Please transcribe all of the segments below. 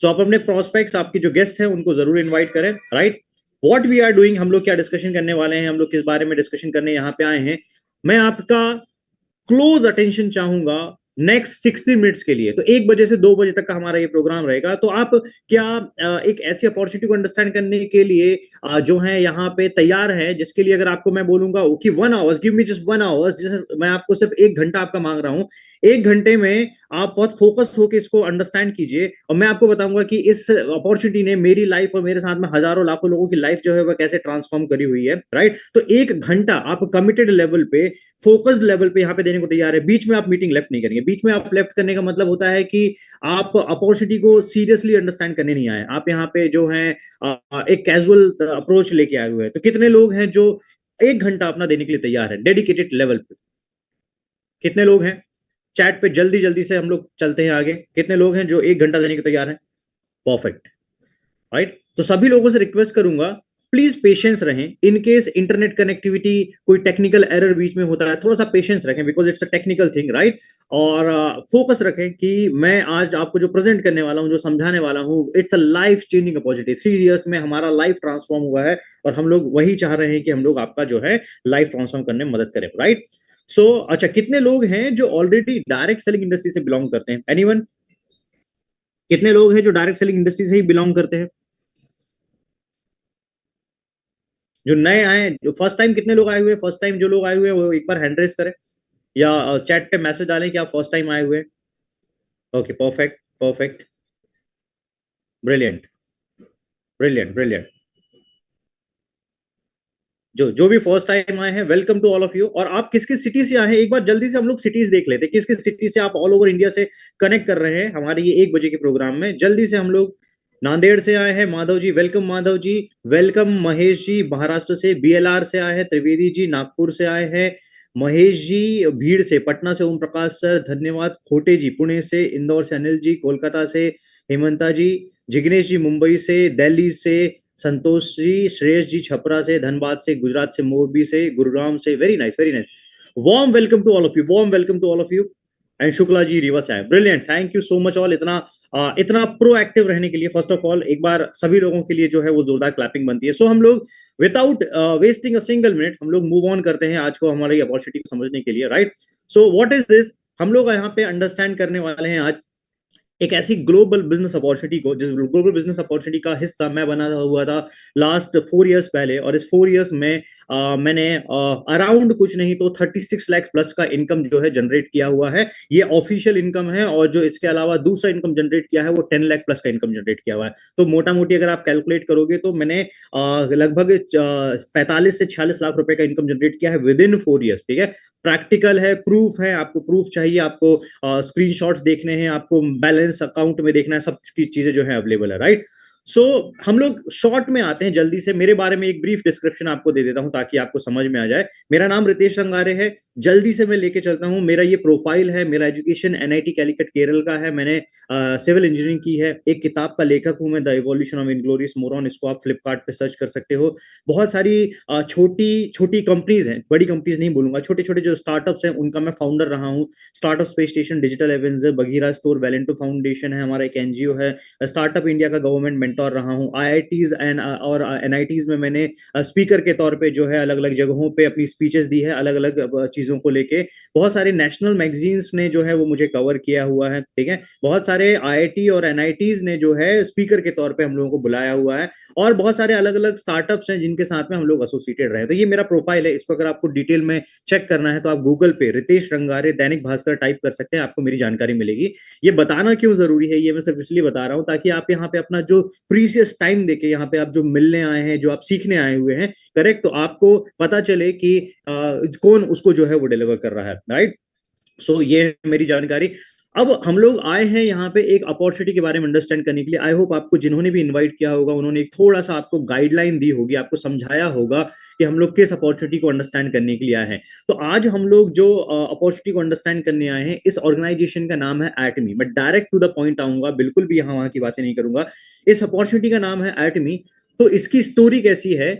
सो आप अपने प्रोस्पेक्ट्स, आपके जो गेस्ट हैं उनको जरूर इन्वाइट करें, right. What we are doing, हम लोग क्या डिस्कशन करने वाले हैं, हम लोग किस बारे में डिस्कशन करने यहाँ पे आए हैं, मैं आपका क्लोज अटेंशन चाहूंगा नेक्स्ट 60 मिनट्स के लिए। तो 1 बजे से 2 बजे तक का हमारा ये प्रोग्राम रहेगा। तो आप क्या एक ऐसी अपॉर्चुनिटी को अंडरस्टैंड करने के लिए जो है यहाँ पे तैयार है, जिसके लिए अगर आपको मैं बोलूंगा कि 1 hours, give me just 1 hours, जैसे मैं आपको सिर्फ 1 घंटा आपका मांग रहा हूँ, 1 घंटे में आप बहुत फोकस होकर इसको अंडरस्टैंड कीजिए, और मैं आपको बताऊंगा कि इस अपॉर्चुनिटी ने मेरी लाइफ और मेरे साथ में हजारों लाखों लोगों की लाइफ जो है वह कैसे ट्रांसफॉर्म करी हुई है, राइट। तो 1 घंटा आप कमिटेड लेवल पे, फोकस्ड लेवल पे यहाँ पे देने को तैयार है। बीच में आप मीटिंग लेफ्ट नहीं करेंगे। बीच में आप लेफ्ट करने का मतलब होता है कि आप अपॉर्चुनिटी को सीरियसली अंडरस्टैंड करने नहीं आए, आप यहाँ पे जो है एक कैजुअल अप्रोच लेके आए हुए हैं। तो कितने लोग हैं जो 1 घंटा अपना देने के लिए तैयार है डेडिकेटेड लेवल पे? कितने लोग हैं चैट पे? जल्दी जल्दी से हम लोग चलते हैं आगे। कितने लोग हैं जो 1 घंटा देने के तैयार हैं? Perfect, right. तो सभी लोगों से रिक्वेस्ट करूंगा, प्लीज पेशेंस रहें। इन केस इंटरनेट कनेक्टिविटी, कोई टेक्निकल एरर बीच में होता है, थोड़ा सा पेशेंस रखें, because it's a technical thing, right. और फोकस रखें कि मैं आज आपको जो प्रेजेंट करने वाला हूं, जो समझाने वाला हूं, it's a life changing opportunity. 3 years में हमारा लाइफ ट्रांसफॉर्म हुआ है, और हम लोग वही चाह रहे हैं कि हम लोग आपका जो है लाइफ ट्रांसफॉर्म करने में मदद करें, राइट। सो अच्छा, कितने लोग हैं जो ऑलरेडी डायरेक्ट सेलिंग इंडस्ट्री से बिलोंग करते हैं? एनीवन? कितने लोग हैं जो डायरेक्ट सेलिंग इंडस्ट्री से ही बिलोंग करते हैं? जो नए आए, जो फर्स्ट टाइम, कितने लोग आए हुए? फर्स्ट टाइम जो लोग आए हुए हैं वो एक बार हैंड रेस करें, या चैट पे मैसेज डालें कि आप फर्स्ट टाइम आए हुए हैं। Okay, perfect, perfect, brilliant, brilliant, brilliant. जो जो भी फर्स्ट टाइम आए हैं, welcome to all of you. और आप किस किस सिटी से आए हैं, एक बार जल्दी से हम लोग सिटीज देख लेते हैं, किस किस सिटी से आप ऑल ओवर इंडिया से कनेक्ट कर रहे हैं हमारे ये 1 बजे के प्रोग्राम में। जल्दी से हम लोग, नांदेड़ से आए हैं माधव जी, वेलकम माधव जी। वेलकम महेश जी, महाराष्ट्र से। बीएलआर से आए हैं त्रिवेदी जी, नागपुर से आए हैं महेश जी। भीड़ से, पटना से ओम प्रकाश सर, धन्यवाद। खोटे जी पुणे से, इंदौर से अनिल जी, कोलकाता से हेमंता जी, जिग्नेश जी मुंबई से, दिल्ली से संतोष जी, श्रेयस जी छपरा से, धनबाद से, गुजरात से, मोरबी से, गुरुग्राम से। Very nice, very nice. Warm welcome to all of you, warm welcome to all of you. And Shukla ji Rewa से आए, brilliant, thank you so much all. इतना प्रोएक्टिव रहने के लिए फर्स्ट ऑफ ऑल एक बार सभी लोगों के लिए जो है वो जोरदार क्लैपिंग बनती है। सो हम लोग without wasting a single minute हम लोग मूव ऑन करते हैं आज को हमारी अपॉर्चुनिटी को समझने के लिए, right. So what is this, हम लोग यहाँ पे अंडरस्टैंड करने वाले हैं आज एक ऐसी ग्लोबल बिजनेस अपॉर्चुनिटी को, जिस ग्लोबल बिजनेस अपॉर्चुनिटी का हिस्सा मैं बना हुआ था लास्ट 4 इयर्स पहले। और इस 4 इयर्स में मैंने अराउंड कुछ नहीं तो 36 लाख प्लस का इनकम जो है जनरेट किया हुआ है। ये ऑफिशियल इनकम है, और जो इसके अलावा दूसरा इनकम जनरेट किया है वो 10 लाख प्लस का इनकम जनरेट किया हुआ है। तो मोटा मोटी अगर आप कैलकुलेट करोगे तो मैंने लगभग 45 से 46 लाख रुपए का इनकम जनरेट किया है विद इन 4 इयर्स, ठीक है। प्रैक्टिकल है, प्रूफ है, आपको प्रूफ चाहिए, आपको स्क्रीनशॉट्स देखने हैं, आपको बैलेंस अकाउंट में देखना है, सब की चीजें जो है अवेलेबल है, राइट। सो हम लोग शॉर्ट में आते हैं जल्दी से। मेरे बारे में एक ब्रीफ डिस्क्रिप्शन आपको दे देता हूं ताकि आपको समझ में आ जाए। मेरा नाम रितेश रंगारे है। जल्दी से मैं लेके चलता हूं। मेरा ये प्रोफाइल है। मेरा एजुकेशन एनआईटी कैलिकट केरल का है। मैंने सिविल इंजीनियरिंग की है। एक किताब का लेखक हूं मैं, the evolution of inglorious moron. इसको आप फ्लिपकार्ट पे सर्च कर सकते हो। बहुत सारी छोटी छोटी कंपनीज हैं, बड़ी कंपनीज नहीं बोलूंगा, छोटे छोटे जो स्टार्टअप्स हैं उनका मैं फाउंडर रहा हूँ। Startup space station, digital avenger, Bagheera store, Valento foundation है हमारा एक एनजीओ है। स्टार्टअप इंडिया का गवर्नमेंट मेंटोर रहा हूँ। आईआईटीज एंड और एनआईटीज में मैंने स्पीकर के तौर पे जो है अलग अलग जगहों पे अपनी स्पीचेस दी है, अलग अलग चीजों को लेके। बहुत सारे नेशनल मैगजीन्स ने जो है वो मुझे कवर किया हुआ है, ठीक है। बहुत सारे आईआईटी और एनआईटीज ने जो है स्पीकर के तौर पे हम लोगों को बुलाया हुआ है, और बहुत सारे अलग अलग स्टार्टअप्स हैं जिनके साथ में हम लोग एसोसिएटेड रहे। तो ये मेरा प्रोफाइल है। इसको अगर आपको डिटेल में चेक करना है तो आप गूगल पे रितेश रंगारे दैनिक भास्कर टाइप कर सकते हैं, आपको मेरी जानकारी मिलेगी। ये बताना क्यों जरूरी है, ये मैं सिर्फ इसलिए बता रहा हूं ताकि आप यहाँ पे अपना जो प्रीसियस टाइम देके यहाँ पे आप जो मिलने आए हैं, जो आप सीखने आए हुए हैं, करेक्ट, तो आपको पता चले कि कौन उसको जो है वो डिलीवर कर रहा है, राइट। सो ये है मेरी जानकारी। अब हम लोग आए हैं यहाँ पे एक अपॉर्चुनिटी के बारे में अंडरस्टैंड करने के लिए। आई होप आपको जिन्होंने भी इनवाइट किया होगा उन्होंने एक थोड़ा सा आपको गाइडलाइन दी होगी, आपको समझाया होगा कि हम लोग किस अपॉर्चुनिटी को अंडरस्टैंड करने के लिए आए हैं। तो आज हम लोग जो अपॉर्चुनिटी को अंडरस्टैंड करने आए हैं, इस ऑर्गेनाइजेशन का नाम है एटमी। मैं डायरेक्ट टू द पॉइंट आऊंगा, बिल्कुल भी यहाँ वहां की बातें नहीं करूंगा। इस अपॉर्चुनिटी का नाम है एटमी। तो इसकी स्टोरी कैसी है?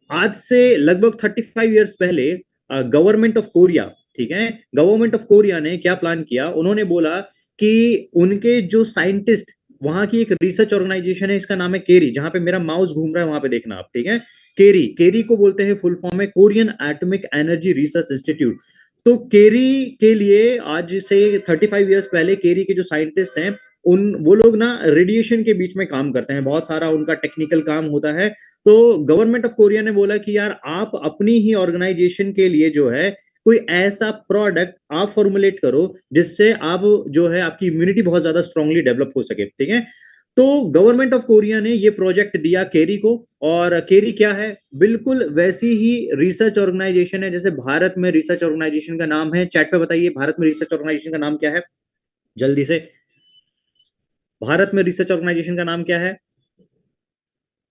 आज से लगभग 35 ईयर्स पहले गवर्नमेंट ऑफ कोरिया, ठीक है, गवर्नमेंट ऑफ कोरिया ने क्या प्लान किया, उन्होंने बोला कि उनके जो साइंटिस्ट वहां की एक रिसर्च ऑर्गेनाइजेशन है, इसका नाम है केरी, जहां पे मेरा माउस घूम रहा है वहां पे देखना आप, ठीक है। केरी, केरी को बोलते हैं, फुल फॉर्म है Korean atomic energy research institute. तो केरी के लिए आज से 35 ईयर्स पहले केरी के जो साइंटिस्ट हैं, उन वो लोग ना रेडिएशन के बीच में काम करते हैं, बहुत सारा उनका टेक्निकल काम होता है। तो गवर्नमेंट ऑफ कोरिया ने बोला कि यार आप अपनी ही ऑर्गेनाइजेशन के लिए जो है कोई ऐसा प्रोडक्ट आप फॉर्मुलेट करो जिससे आप जो है आपकी इम्यूनिटी बहुत ज्यादा स्ट्रांगली डेवलप हो सके, ठीक है। तो गवर्नमेंट ऑफ कोरिया ने ये प्रोजेक्ट दिया केरी को। और केरी क्या है, बिल्कुल वैसी ही रिसर्च ऑर्गेनाइजेशन है जैसे भारत में रिसर्च ऑर्गेनाइजेशन का नाम है। चैट पे बताइए भारत में रिसर्च ऑर्गेनाइजेशन का नाम क्या है, जल्दी से। भारत में रिसर्च ऑर्गेनाइजेशन का नाम क्या है?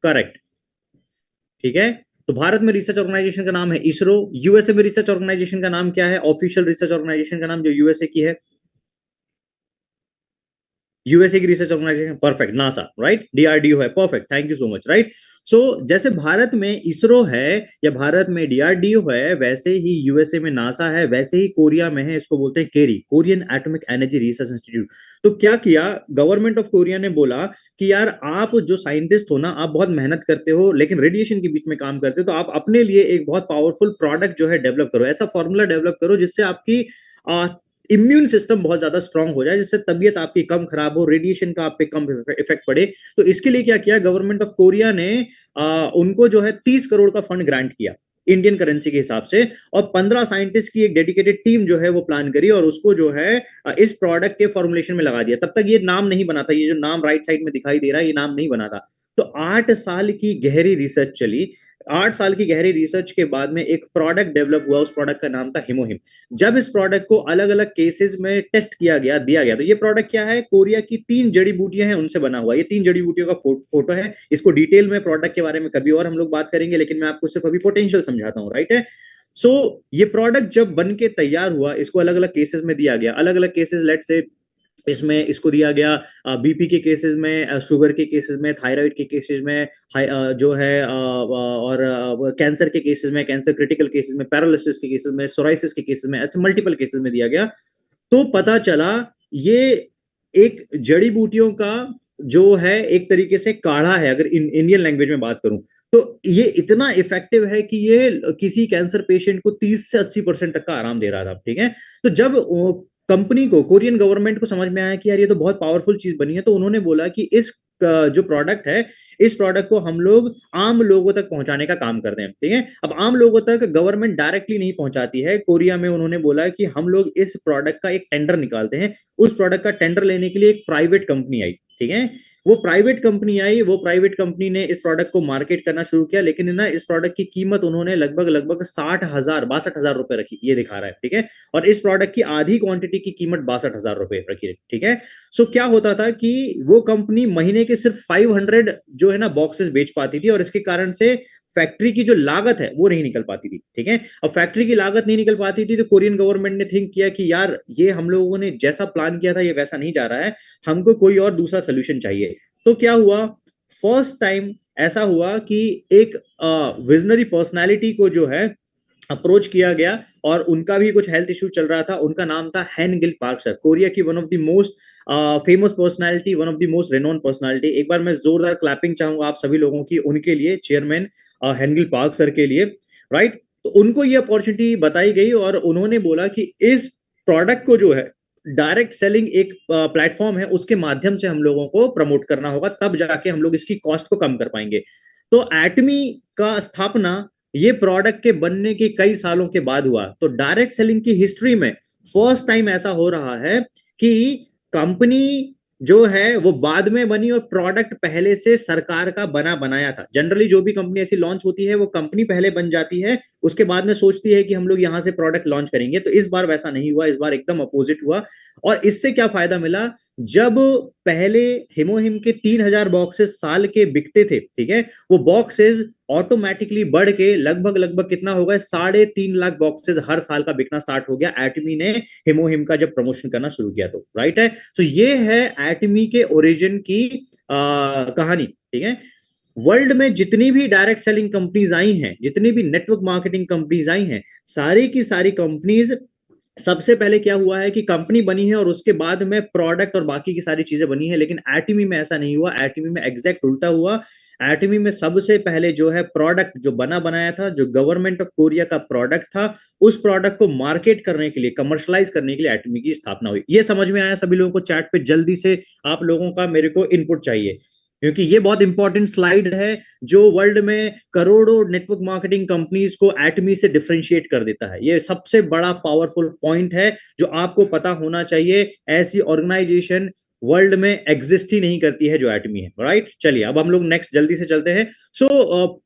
करेक्ट, ठीक है। तो भारत में रिसर्च ऑर्गेनाइजेशन का नाम है इसरो। यूएसए में रिसर्च ऑर्गेनाइजेशन का नाम क्या है, ऑफिशियल रिसर्च ऑर्गेनाइजेशन का नाम जो यूएसए की है? यूएसए की research organisation, perfect, NASA, right, DRDO है, perfect, thank you so much, right. So जैसे भारत में इसरो है या भारत में डीआरडीओ है, वैसे ही यूएसए में नासा है, वैसे ही कोरिया में है, इसको बोलते हैं KERI, Korean atomic energy research institute. तो क्या किया गवर्नमेंट ऑफ कोरिया ने, बोला कि यार आप जो साइंटिस्ट हो ना, आप बहुत मेहनत करते हो लेकिन रेडिएशन के बीच में काम करते हो, तो आप अपने लिए एक बहुत पावरफुल प्रोडक्ट जो है डेवलप करो, ऐसा फॉर्मूला डेवलप करो जिससे आपकी इम्यून सिस्टम बहुत ज्यादा स्ट्रांग हो जाए, जिससे तबीयत आपकी कम खराब हो, रेडिएशन का आप पे कम इफेक्ट पड़े। तो इसके लिए क्या किया गवर्नमेंट ऑफ कोरिया ने, उनको जो है 30 करोड़ का फंड ग्रांट किया इंडियन करेंसी के हिसाब से। और 15 साइंटिस्ट की एक डेडिकेटेड टीम जो है वो प्लान करी और उसको जो है इस प्रोडक्ट के फॉर्मुलेशन में लगा दिया। तब तक ये नाम नहीं बना था, ये जो नाम राइट साइड में दिखाई दे रहा है ये नाम नहीं बना था। तो 8 साल की गहरी रिसर्च चली। 8 साल की गहरी रिसर्च के बाद में एक प्रोडक्ट डेवलप हुआ, उस प्रोडक्ट का नाम था हिमोहिम। जब इस प्रोडक्ट को अलग अलग केसेस में टेस्ट किया गया, दिया गया, तो ये प्रोडक्ट क्या है, कोरिया की 3 जड़ी बूटियां हैं उनसे बना हुआ। ये 3 जड़ी बूटियों का फोटो है। इसको डिटेल में प्रोडक्ट के बारे में कभी और हम लोग बात करेंगे, लेकिन मैं आपको सिर्फ अभी पोटेंशियल समझाता हूँ, राइट है। सो ये प्रोडक्ट जब बन के तैयार हुआ, इसको अलग अलग केसेस में दिया गया, अलग अलग केसेस, लेट से इसमें इसको दिया गया बीपी के केसेस में, शुगर के केसेस में, थायराइड के केसेस में, जो है और कैंसर के केसेस में, कैंसर क्रिटिकल केसेस में, पैरालिसिस के केसेस में, सोराइसिस के केसेस में, ऐसे मल्टीपल केसेस में दिया गया। तो पता चला ये एक जड़ी बूटियों का जो है एक तरीके से काढ़ा है, अगर इंडियन लैंग्वेज में बात करूं तो ये इतना इफेक्टिव है कि ये किसी कैंसर पेशेंट को 30 से 80% तक का आराम दे रहा था, ठीक है। तो जब कंपनी को, कोरियन गवर्नमेंट को समझ में आया कि यार ये तो बहुत पावरफुल चीज बनी है, तो उन्होंने बोला कि इस जो प्रोडक्ट है, इस प्रोडक्ट को हम लोग आम लोगों तक पहुंचाने का काम करते हैं, ठीक है। अब आम लोगों तक गवर्नमेंट डायरेक्टली नहीं पहुंचाती है कोरिया में, उन्होंने बोला कि हम लोग इस प्रोडक्ट का एक टेंडर निकालते हैं। उस प्रोडक्ट का टेंडर लेने के लिए एक प्राइवेट कंपनी आई, ठीक है। वो प्राइवेट कंपनी आई, वो प्राइवेट कंपनी ने इस प्रोडक्ट को मार्केट करना शुरू किया, लेकिन ना इस प्रोडक्ट की कीमत उन्होंने लगभग लगभग 60,000 62,000 रुपए रखी, ये दिखा रहा है, ठीक है। और इस प्रोडक्ट की आधी क्वांटिटी की कीमत 62,000 रुपए रखी है, ठीक है। सो क्या होता था कि वो कंपनी महीने के सिर्फ 500 जो है ना बॉक्सेस बेच पाती थी, और इसके कारण से फैक्ट्री की जो लागत है वो नहीं निकल पाती थी, ठीक है। अब फैक्ट्री की लागत नहीं निकल पाती थी तो कोरियन गवर्नमेंट ने थिंक किया कि यार ये हम लोगों ने जैसा प्लान किया था ये वैसा नहीं जा रहा है, हमको कोई और दूसरा सोल्यूशन चाहिए। तो क्या हुआ, फर्स्ट टाइम ऐसा हुआ कि एक विजनरी पर्सनालिटी को जो है अप्रोच किया गया, और उनका भी कुछ हेल्थ इशू चल रहा था। उनका नाम था Hen Gil Park sir, Korea की one of the most famous personality, one of the most renowned personality. एक बार मैं जोरदार क्लैपिंग चाहूंगा आप सभी लोगों की उनके लिए, चेयरमैन हेन गिल पार्क सर के लिए, राइट। तो उनको ये अपॉर्चुनिटी बताई गई और उन्होंने बोला कि इस प्रोडक्ट को जो है डायरेक्ट सेलिंग एक प्लेटफॉर्म है, उसके माध्यम से हम लोगों को प्रमोट करना होगा, तब जाके हम लोग इसकी कॉस्ट को कम कर पाएंगे। तो एटमी का स्थापना ये प्रोडक्ट के बनने के कई सालों के बाद हुआ। तो डायरेक्ट सेलिंग की हिस्ट्री में फर्स्ट टाइम ऐसा हो रहा है कि कंपनी जो है वो बाद में बनी और प्रोडक्ट पहले से सरकार का बना बनाया था। जनरली जो भी कंपनी ऐसी लॉन्च होती है वो कंपनी पहले बन जाती है, उसके बाद में सोचती है कि हम लोग यहां से प्रोडक्ट लॉन्च करेंगे। तो इस बार वैसा नहीं हुआ, इस बार एकदम अपोजिट हुआ। और इससे क्या फायदा मिला, जब पहले हिमोहिम के 3,000 बॉक्सेस साल के बिकते थे, ठीक है, वो बॉक्सेस ऑटोमेटिकली बढ़ के लगभग लगभग कितना हो गया, 3.5 लाख बॉक्सेस हर साल का बिकना स्टार्ट हो गया एटमी ने हिमोहिम का जब प्रमोशन करना शुरू किया, तो राइट है। तो ये है एटमी के ओरिजिन की कहानी, ठीक है। वर्ल्ड में जितनी भी डायरेक्ट सेलिंग कंपनीज आई हैं, जितनी भी नेटवर्क मार्केटिंग कंपनीज आई हैं, सारी की सारी कंपनीज सबसे पहले क्या हुआ है कि कंपनी बनी है और उसके बाद में प्रोडक्ट और बाकी की सारी चीजें बनी है, लेकिन एटमी में ऐसा नहीं हुआ। एटमी में एग्जैक्ट उल्टा हुआ। एटमी में सबसे पहले जो है प्रोडक्ट जो बना बनाया था, जो गवर्नमेंट ऑफ कोरिया का प्रोडक्ट था, उस प्रोडक्ट को मार्केट करने के लिए, कमर्शलाइज करने के लिए एटमी की स्थापना हुई। ये समझ में आया सभी लोगों को? चैट पे जल्दी से आप लोगों का मेरे को इनपुट चाहिए, क्योंकि ये बहुत इंपॉर्टेंट स्लाइड है जो वर्ल्ड में करोड़ों नेटवर्क मार्केटिंग कंपनीज को एटमी से डिफरेंशिएट कर देता है। ये सबसे बड़ा पावरफुल पॉइंट है जो आपको पता होना चाहिए। ऐसी ऑर्गेनाइजेशन वर्ल्ड में एग्जिस्ट ही नहीं करती है जो एटमी है, राइट? चलिए अब हम लोग नेक्स्ट जल्दी से चलते हैं। सो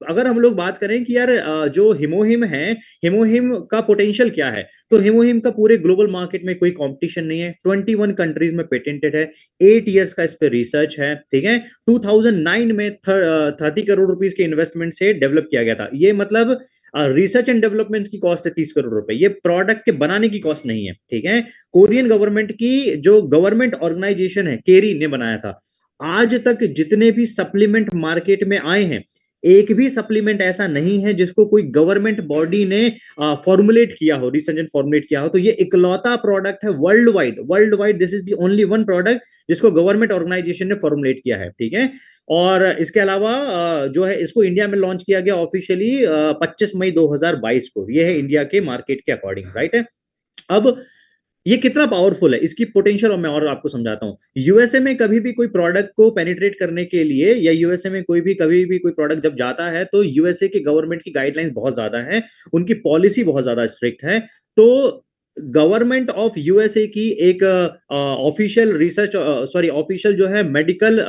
अगर हम लोग बात करें कि यार जो हिमोहिम है, हिमोहिम का पोटेंशियल क्या है, तो हिमोहिम का पूरे ग्लोबल मार्केट में कोई कंपटीशन नहीं है। 21 कंट्रीज में पेटेंटेड है, 8 इयर्स का इस पे रिसर्च है, ठीक है। 2009 में 30 करोड़ रुपीस के इन्वेस्टमेंट से डेवलप किया गया था। ये मतलब रिसर्च एंड डेवलपमेंट की कॉस्ट है 30 करोड़ रुपए, ये प्रोडक्ट के बनाने की कॉस्ट नहीं है, ठीक है। कोरियन गवर्नमेंट की जो गवर्नमेंट ऑर्गेनाइजेशन है, केरी ने बनाया था। आज तक जितने भी सप्लीमेंट मार्केट में आए हैं, एक भी सप्लीमेंट ऐसा नहीं है जिसको कोई गवर्नमेंट बॉडी ने फॉर्मुलेट किया हो, रिसर्च एंड फॉर्मुलेट किया हो। तो ये इकलौता प्रोडक्ट है world wide, world wide this is the only one product जिसको गवर्नमेंट ऑर्गेनाइजेशन ने फॉर्मुलेट किया है, ठीक है। और इसके अलावा जो है इसको इंडिया में लॉन्च किया गया ऑफिशियली 25 मई 2022 को। ये है इंडिया के मार्केट के अकॉर्डिंग, राइट है। अब ये कितना पावरफुल है, इसकी पोटेंशियल और मैं और आपको समझाता हूं। यूएसए में कभी भी कोई प्रोडक्ट को पेनिट्रेट करने के लिए, या यूएसए में कोई भी कभी भी कोई प्रोडक्ट जब जाता है, तो यूएसए की गवर्नमेंट की गाइडलाइंस बहुत ज्यादा है, उनकी पॉलिसी बहुत ज्यादा स्ट्रिक्ट है। तो गवर्नमेंट ऑफ यूएसए की एक ऑफिशियल रिसर्च, सॉरी ऑफिशियल जो है मेडिकल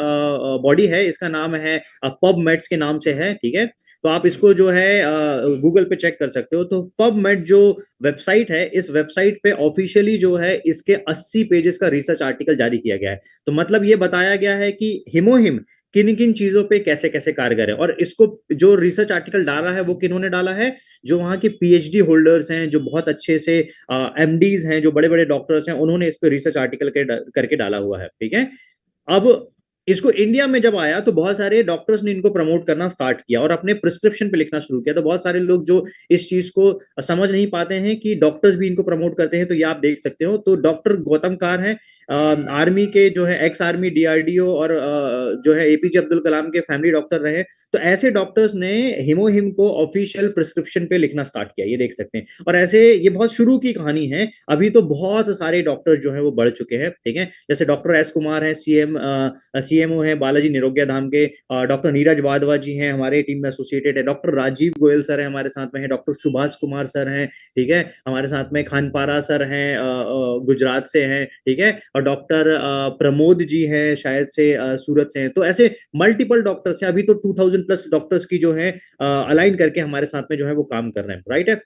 बॉडी है, इसका नाम है पबमेड्स के नाम से है, ठीक है। तो आप इसको जो है गूगल पे चेक कर सकते हो। तो पबमेड जो वेबसाइट है, इस वेबसाइट पे ऑफिशियली जो है इसके 80 पेजेस का रिसर्च आर्टिकल जारी किया गया है। तो मतलब ये बताया गया है कि हिमोहिम किन किन चीजों पे कैसे कैसे कारगर है। और इसको जो रिसर्च आर्टिकल डाला है वो किन्होंने डाला है, जो वहां के पीएचडी होल्डर्स हैं, जो बहुत अच्छे से एमडीज हैं, जो बड़े बड़े डॉक्टर्स हैं, उन्होंने इस पे रिसर्च आर्टिकल करके डाला हुआ है, ठीक है। अब इसको इंडिया में जब आया तो बहुत सारे डॉक्टर्स ने इनको प्रमोट करना स्टार्ट किया और अपने प्रिस्क्रिप्शन पे लिखना शुरू किया। तो बहुत सारे लोग जो इस चीज को समझ नहीं पाते हैं कि डॉक्टर्स भी इनको प्रमोट करते हैं, तो ये आप देख सकते हो। तो डॉक्टर गौतम कार है, आर्मी के जो है, एक्स आर्मी डीआरडीओ और जो है एपीजे अब्दुल कलाम के फैमिली डॉक्टर रहे। तो ऐसे डॉक्टर्स ने हिमोहिम को ऑफिशियल प्रिस्क्रिप्शन पे लिखना स्टार्ट किया, ये देख सकते हैं। और ऐसे ये बहुत शुरू की कहानी है, अभी तो बहुत सारे डॉक्टर जो है वो बढ़ चुके हैं, ठीक है। जैसे डॉक्टर एस कुमार है, सीएमओ है बालाजी निरोग्या धाम के, डॉक्टर नीरज वाधवा जी हैं हमारे टीम में एसोसिएटेड है, डॉक्टर राजीव गोयल सर है हमारे साथ में है, डॉक्टर सुभाष कुमार सर हैं, ठीक है, हमारे साथ में खानपारा सर हैं, गुजरात से हैं, ठीक है। और डॉक्टर प्रमोद जी हैं शायद से सूरत से हैं। तो ऐसे मल्टीपल डॉक्टर्स हैं, अभी तो 2000 प्लस डॉक्टर्स की जो है अलाइन करके हमारे साथ में जो है वो काम कर रहे हैं, राइट है।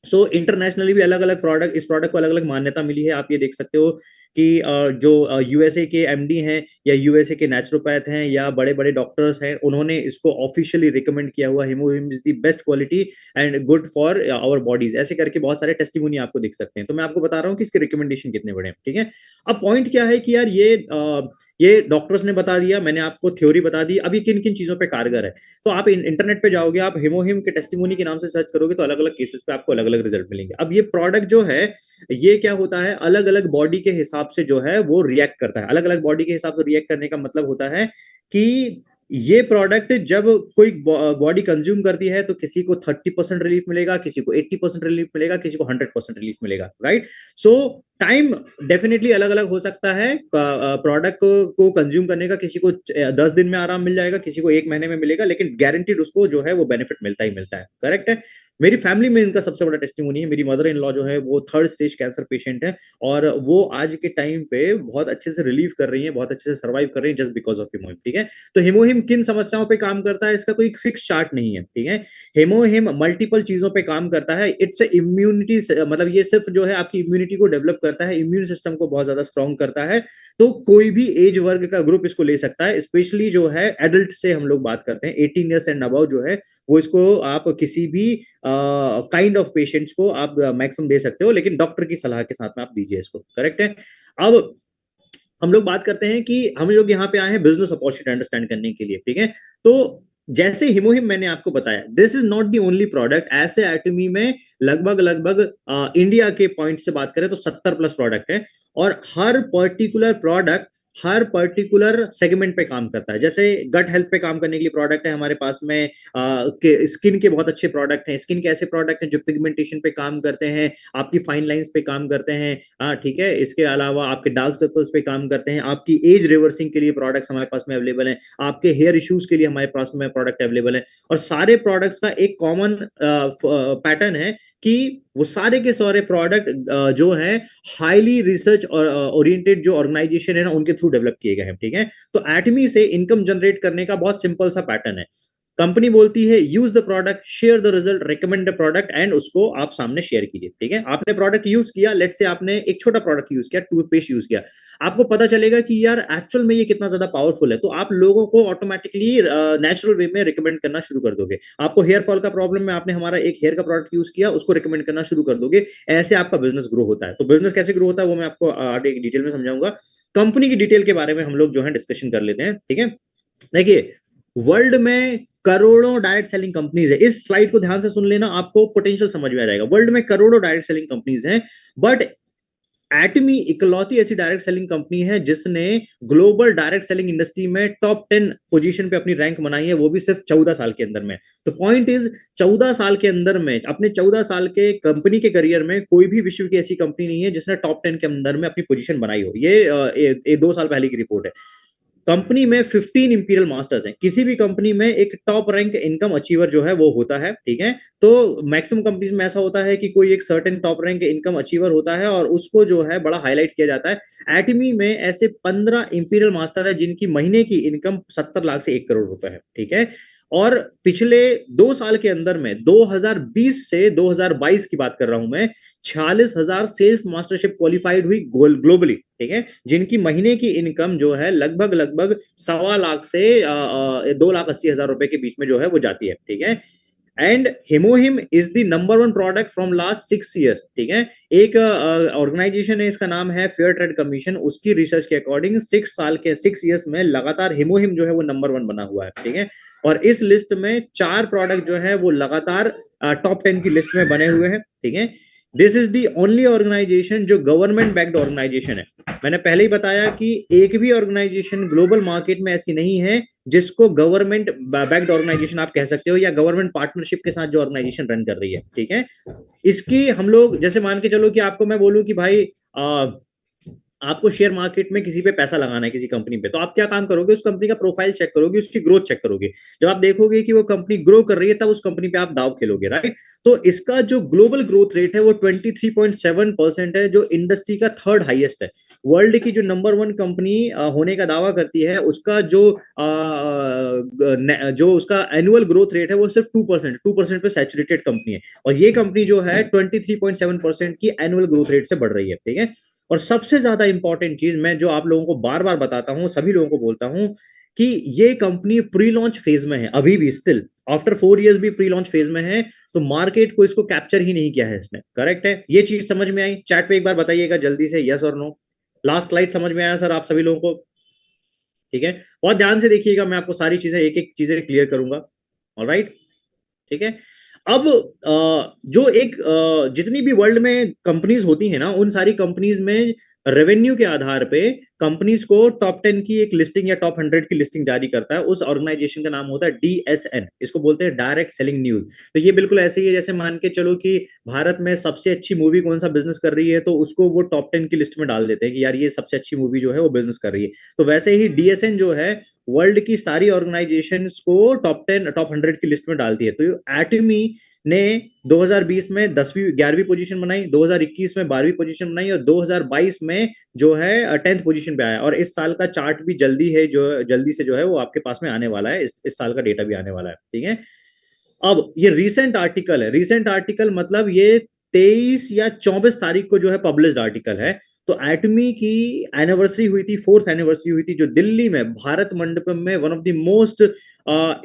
सो इंटरनेशनली भी अलग अलग प्रोडक्ट, इस प्रोडक्ट को अलग अलग मान्यता मिली है। आप ये देख सकते हो कि जो यूएसए के एमडी हैं, या यूएसए के नेचुरोपैथ हैं, या बड़े बड़े डॉक्टर्स हैं, उन्होंने इसको ऑफिशियली रिकमेंड किया हुआ, Hemohim is the best quality and good for our bodies, ऐसे करके बहुत सारे टेस्टिमोनी आपको दिख सकते हैं। तो मैं आपको बता रहा हूँ कि इसके रिकमेंडेशन कितने बड़े हैं, ठीक है। अब पॉइंट क्या है कि यार ये डॉक्टर्स ने बता दिया, मैंने आपको थ्योरी बता दी, अभी किन किन चीजों पे कारगर है। तो आप इंटरनेट पे जाओगे, आप हिमोहिम के टेस्टिमोनी के नाम से सर्च करोगे, तो अलग अलग केसेस पे आपको अलग अलग रिजल्ट मिलेंगे। अब ये प्रोडक्ट जो है, ये क्या होता है, अलग अलग बॉडी के हिसाब से जो है वो रिएक्ट करता है। अलग अलग बॉडी के हिसाब से रिएक्ट करने का मतलब होता है कि ये प्रोडक्ट जब कोई बॉडी कंज्यूम करती है तो किसी को 30% रिलीफ मिलेगा, किसी को 80% रिलीफ मिलेगा, किसी को 100% रिलीफ मिलेगा, राइट। सो टाइम डेफिनेटली अलग अलग हो सकता है प्रोडक्ट को कंज्यूम करने का। किसी को 10 दिन में आराम मिल जाएगा, किसी को 1 महीने में मिलेगा, लेकिन गारंटीड उसको जो है वो बेनिफिट मिलता ही मिलता है, करेक्ट है। मेरी फैमिली में इनका सबसे बड़ा टेस्टिमोनी है। मेरी मदर इन लॉ जो है वो 3rd स्टेज कैंसर पेशेंट है, और वो आज के टाइम पे बहुत अच्छे से रिलीव कर रही है, बहुत अच्छे से सर्वाइव कर रही है, जस्ट बिकॉज ऑफ हिमोहिम, ठीक है। तो हिमोहिम किन समस्याओं पे काम करता है, इसका कोई फिक्स चार्ट नहीं है, ठीक है। हिमोहिम मल्टीपल चीजों पे काम करता है। इट्स इम्यूनिटी, मतलब ये सिर्फ जो है आपकी इम्यूनिटी को डेवलप करता है, इम्यून सिस्टम को बहुत ज्यादा स्ट्रॉन्ग करता है। तो कोई भी एज वर्ग का ग्रुप इसको ले सकता है, स्पेशली जो है एडल्ट से हम लोग बात करते हैं, 18 ईयर्स एंड अबव जो है वो इसको आप किसी भी काइंड ऑफ पेशेंट्स को आप मैक्सिमम दे सकते हो, लेकिन डॉक्टर की सलाह के साथ में आप दीजिए इसको, करेक्ट है। अब हम लोग बात करते हैं कि हम लोग यहाँ पे आए हैं बिजनेस अपॉर्चुनिटी अंडरस्टैंड करने के लिए, ठीक है। तो जैसे हिमोहिम मैंने आपको बताया, this is not the only product. ऐसे एटमी में लगभग लगभग इंडिया के पॉइंट से बात करें तो 70 प्लस प्रोडक्ट है, और हर पर्टिकुलर प्रोडक्ट हर पर्टिकुलर सेगमेंट पे काम करता है। जैसे गट हेल्थ पे काम करने के लिए प्रोडक्ट है हमारे पास में, स्किन के बहुत अच्छे प्रोडक्ट हैं। स्किन के ऐसे प्रोडक्ट हैं जो पिगमेंटेशन पे काम करते हैं, आपकी फाइन लाइंस पे काम करते हैं, ठीक है। इसके अलावा आपके डार्क सर्कल्स पे काम करते हैं, आपकी एज रिवर्सिंग के लिए प्रोडक्ट्स हमारे पास में अवेलेबल हैं, आपके हेयर इश्यूज के लिए हमारे पास में प्रोडक्ट अवेलेबल है। और सारे प्रोडक्ट्स का एक कॉमन पैटर्न है कि वो सारे के सारे प्रोडक्ट जो है हाईली रिसर्च और ओरिएंटेड जो ऑर्गेनाइजेशन है ना उनके थ्रू डेवलप किए गए हैं, ठीक है। तो एटमी से इनकम जनरेट करने का बहुत सिंपल सा पैटर्न है। कंपनी बोलती है use the product, share the result, recommend the product, and उसको आप सामने शेयर कीजिए, ठीक है। आपने प्रोडक्ट यूज किया, लेट से आपने एक छोटा प्रोडक्ट यूज किया, टूथपेस्ट यूज किया, आपको पता चलेगा कि यार एक्चुअल में ये कितना ज्यादा पावरफुल है, तो आप लोगों को ऑटोमेटिकली नेचुरल वे में रिकमेंड करना शुरू कर दोगे। आपको हेयर फॉल का प्रॉब्लम है, आपने हमारा एक हेयर का प्रोडक्ट यूज किया, उसको रिकमेंड करना शुरू कर दोगे। ऐसे आपका बिजनेस ग्रो होता है। तो बिजनेस कैसे ग्रो होता है वो मैं आपको आगे डिटेल में समझाऊंगा। कंपनी की डिटेल के बारे में हम लोग जो है डिस्कशन कर लेते हैं, ठीक है। देखिए, वर्ल्ड में करोड़ों डायरेक्ट सेलिंग कंपनीज है। इस स्लाइड को ध्यान से सुन लेना, आपको पोटेंशियल समझ में आ जाएगा। वर्ल्ड में करोड़ों डायरेक्ट सेलिंग कंपनीज हैं, बट एटमी इकलौती ऐसी डायरेक्ट सेलिंग कंपनी है जिसने ग्लोबल डायरेक्ट सेलिंग इंडस्ट्री में टॉप 10 पोजीशन पे अपनी रैंक बनाई है, वो भी सिर्फ 14 साल के अंदर में। तो पॉइंट इज, 14 साल के अंदर में, अपने 14 साल के कंपनी के करियर में कोई भी विश्व की ऐसी कंपनी नहीं है जिसने टॉप 10 के अंदर में अपनी पोजीशन बनाई हो। ये 2 साल पहले की रिपोर्ट है। कंपनी में 15 इंपीरियल मास्टर्स हैं। किसी भी कंपनी में एक टॉप रैंक इनकम अचीवर जो है वो होता है, ठीक है। तो मैक्सिमम कंपनीज में ऐसा होता है कि कोई एक certain top rank income achiever होता है और उसको जो है बड़ा हाईलाइट किया जाता है। एटमी में ऐसे 15 इंपीरियल मास्टर है जिनकी महीने की इनकम 70 लाख से 1 करोड़ रुपए है, ठीक है। और पिछले 2 साल के अंदर में 2020 से 2022 की बात कर रहा हूं मैं, 46,000 सेल्स मास्टरशिप क्वालिफाइड हुई ग्लोबली, ठीक है, जिनकी महीने की इनकम जो है लगभग लगभग 1.25 लाख से 2,80,000 रुपए के बीच में जो है वो जाती है, ठीक है। And Hemohim is the number 1 product from last 6 years, ठीक है। एक ऑर्गेनाइजेशन है, इसका नाम है फेयर ट्रेड कमीशन, उसकी रिसर्च के अकॉर्डिंग 6 ईयर्स में लगातार हिमोहिम जो है वो नंबर 1 बना हुआ है, ठीक है। और इस लिस्ट में 4 प्रोडक्ट जो है वो लगातार टॉप 10 की लिस्ट में बने हुए हैं, ठीक है। This is the only organisation जो गवर्नमेंट बैक्ड ऑर्गेनाइजेशन है। मैंने पहले ही बताया कि एक भी ऑर्गेनाइजेशन ग्लोबल मार्केट में ऐसी नहीं है जिसको गवर्नमेंट बैक्ड ऑर्गेनाइजेशन आप कह सकते हो, या गवर्नमेंट पार्टनरशिप के साथ जो ऑर्गेनाइजेशन रन कर रही है, ठीक है। इसकी हम लोग जैसे मान के चलो कि आपको मैं बोलूं कि भाई आपको शेयर मार्केट में किसी पे पैसा लगाना है, किसी कंपनी पे, तो आप क्या काम करोगे, उस कंपनी का प्रोफाइल चेक करोगे, उसकी ग्रोथ चेक करोगे। जब आप देखोगे कि वो कंपनी ग्रो कर रही है तब उस कंपनी पे आप दाव खेलोगे, राइट। तो इसका जो ग्लोबल ग्रोथ रेट है वो 23.7% है, जो इंडस्ट्री का थर्ड हाईएस्ट है। वर्ल्ड की जो नंबर 1 कंपनी होने का दावा करती है, उसका जो उसका एनुअल ग्रोथ रेट है वो सिर्फ 2% पे सैचुरेटेड कंपनी है। और ये कंपनी जो है 23.7% की एनुअल ग्रोथ रेट से बढ़ रही है, ठीक है। और सबसे ज्यादा इंपॉर्टेंट चीज मैं जो आप लोगों को बार बार बताता हूं, सभी लोगों को बोलता हूं, कि ये कंपनी प्री लॉन्च फेज में है, अभी भी स्टिल आफ्टर 4 इयर्स भी प्री लॉन्च फेज में है। तो मार्केट को इसको कैप्चर ही नहीं किया है इसने, करेक्ट है। ये चीज समझ में आई? चैट पे एक बार बताइएगा जल्दी से, यस और नो। लास्ट स्लाइड समझ में आया सर आप सभी लोगों को? ठीक है, बहुत ध्यान से देखिएगा, मैं आपको सारी चीजें एक एक चीजें क्लियर करूंगा। ऑलराइट, ठीक है। अब जो एक जितनी भी वर्ल्ड में कंपनीज होती हैं ना, उन सारी कंपनीज में रेवेन्यू के आधार पे कंपनीज को टॉप 10 की एक लिस्टिंग या टॉप 100 की लिस्टिंग जारी करता है। उस ऑर्गेनाइजेशन का नाम होता है डीएसएन, इसको बोलते हैं डायरेक्ट सेलिंग न्यूज। तो ये बिल्कुल ऐसे ही है जैसे मान के चलो कि भारत में सबसे अच्छी मूवी कौन सा बिजनेस कर रही है, तो उसको वो टॉप 10 की लिस्ट में डाल देते हैं कि यार ये सबसे अच्छी मूवी जो है वो बिजनेस कर रही है। तो वैसे ही डीएसएन जो है वर्ल्ड की सारी ऑर्गेनाइजेशन को टॉप 10 टॉप 100 की लिस्ट में डालती है। तो एटमी ने 2020 में 10वीं 11वीं पोजीशन बनाई, 2021 में 12वीं पोजीशन बनाई, और 2022 में जो है 10th पोजीशन पे आया। और इस साल का चार्ट भी जल्दी है, जो जल्दी से जो है वो आपके पास में आने वाला है, इस साल का डेटा भी आने वाला है, ठीक है। अब ये रीसेंट आर्टिकल है, रीसेंट आर्टिकल मतलब ये 23 या 24 तारीख को जो है पब्लिश्ड आर्टिकल है। तो एटमी की एनिवर्सरी हुई थी, 4th एनिवर्सरी हुई थी, जो दिल्ली में भारत मंडपम में one of the most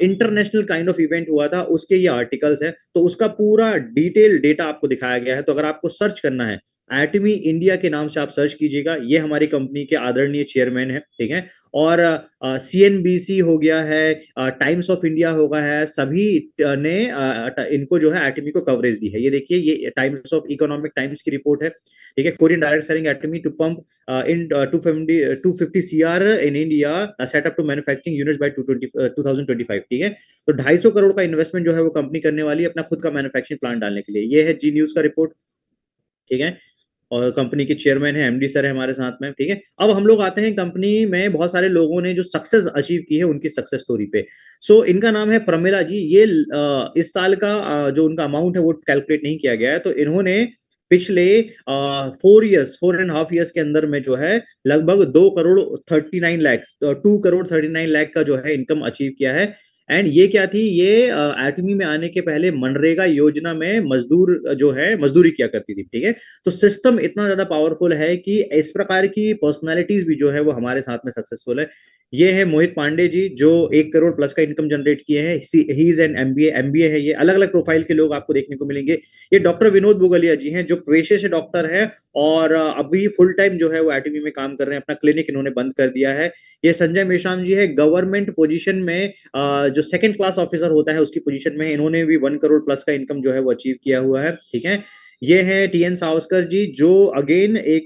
international kind of event हुआ था, उसके ये आर्टिकल्स है। तो उसका पूरा डिटेल डेटा आपको दिखाया गया है। तो अगर आपको सर्च करना है एटमी इंडिया के नाम से आप सर्च कीजिएगा, ये हमारी कंपनी के आदरणीय चेयरमैन है, ठीक है। और सीएनबीसी हो गया है, टाइम्स ऑफ इंडिया हो गया है, सभी ने इनको जो है एटमी को कवरेज दी है। ये देखिए, ये टाइम्स ऑफ इकोनॉमिक टाइम्स की रिपोर्ट है, ठीक है। Korean direct selling Atomy to pump in 250 CR in India set up to manufacturing units by 2025, ठीक है। तो 250 करोड़ का इन्वेस्टमेंट जो है वो कंपनी करने वाली है अपना खुद का मैन्युफैक्चरिंग प्लांट डालने के लिए। ये है जी न्यूज का रिपोर्ट, ठीक है। और कंपनी के चेयरमैन है, एमडी सर है हमारे साथ में, ठीक है। अब हम लोग आते हैं कंपनी में बहुत सारे लोगों ने जो सक्सेस अचीव की है उनकी सक्सेस स्टोरी पे। सो इनका नाम है प्रमिला जी। ये इस साल का जो उनका अमाउंट है वो कैलकुलेट नहीं किया गया है। तो इन्होंने पिछले 4.5 ईयर्स के अंदर में जो है लगभग 2 करोड़ 39 लाख 2 करोड़ 39 लाख का जो है इनकम अचीव किया है। एंड ये क्या थी, ये एटमी में आने के पहले मनरेगा योजना में मजदूर जो है मजदूरी किया करती थी, ठीक है। तो सिस्टम इतना ज्यादा पावरफुल है कि इस प्रकार की पर्सनालिटीज भी जो है वो हमारे साथ में सक्सेसफुल है। ये है मोहित पांडे जी, जो 1 करोड़ प्लस का इनकम जनरेट किए हैं। ही इज एन एमबीए है। ये अलग अलग प्रोफाइल के लोग आपको देखने को मिलेंगे। ये डॉक्टर विनोद बुगलिया जी हैं, जो पेशे से डॉक्टर है और अभी फुल टाइम जो है वो एटमी में काम कर रहे हैं। अपना क्लिनिक इन्होंने बंद कर दिया है। ये संजय मेश्राम जी है, गवर्नमेंट पोजीशन में जो सेकंड क्लास ऑफिसर होता है उसकी पोजीशन में, इन्होंने भी 1 करोड़ प्लस का इनकम जो है वो अचीव किया हुआ है, ठीक है। ये है टीएन सावस्कर जी, जो अगेन एक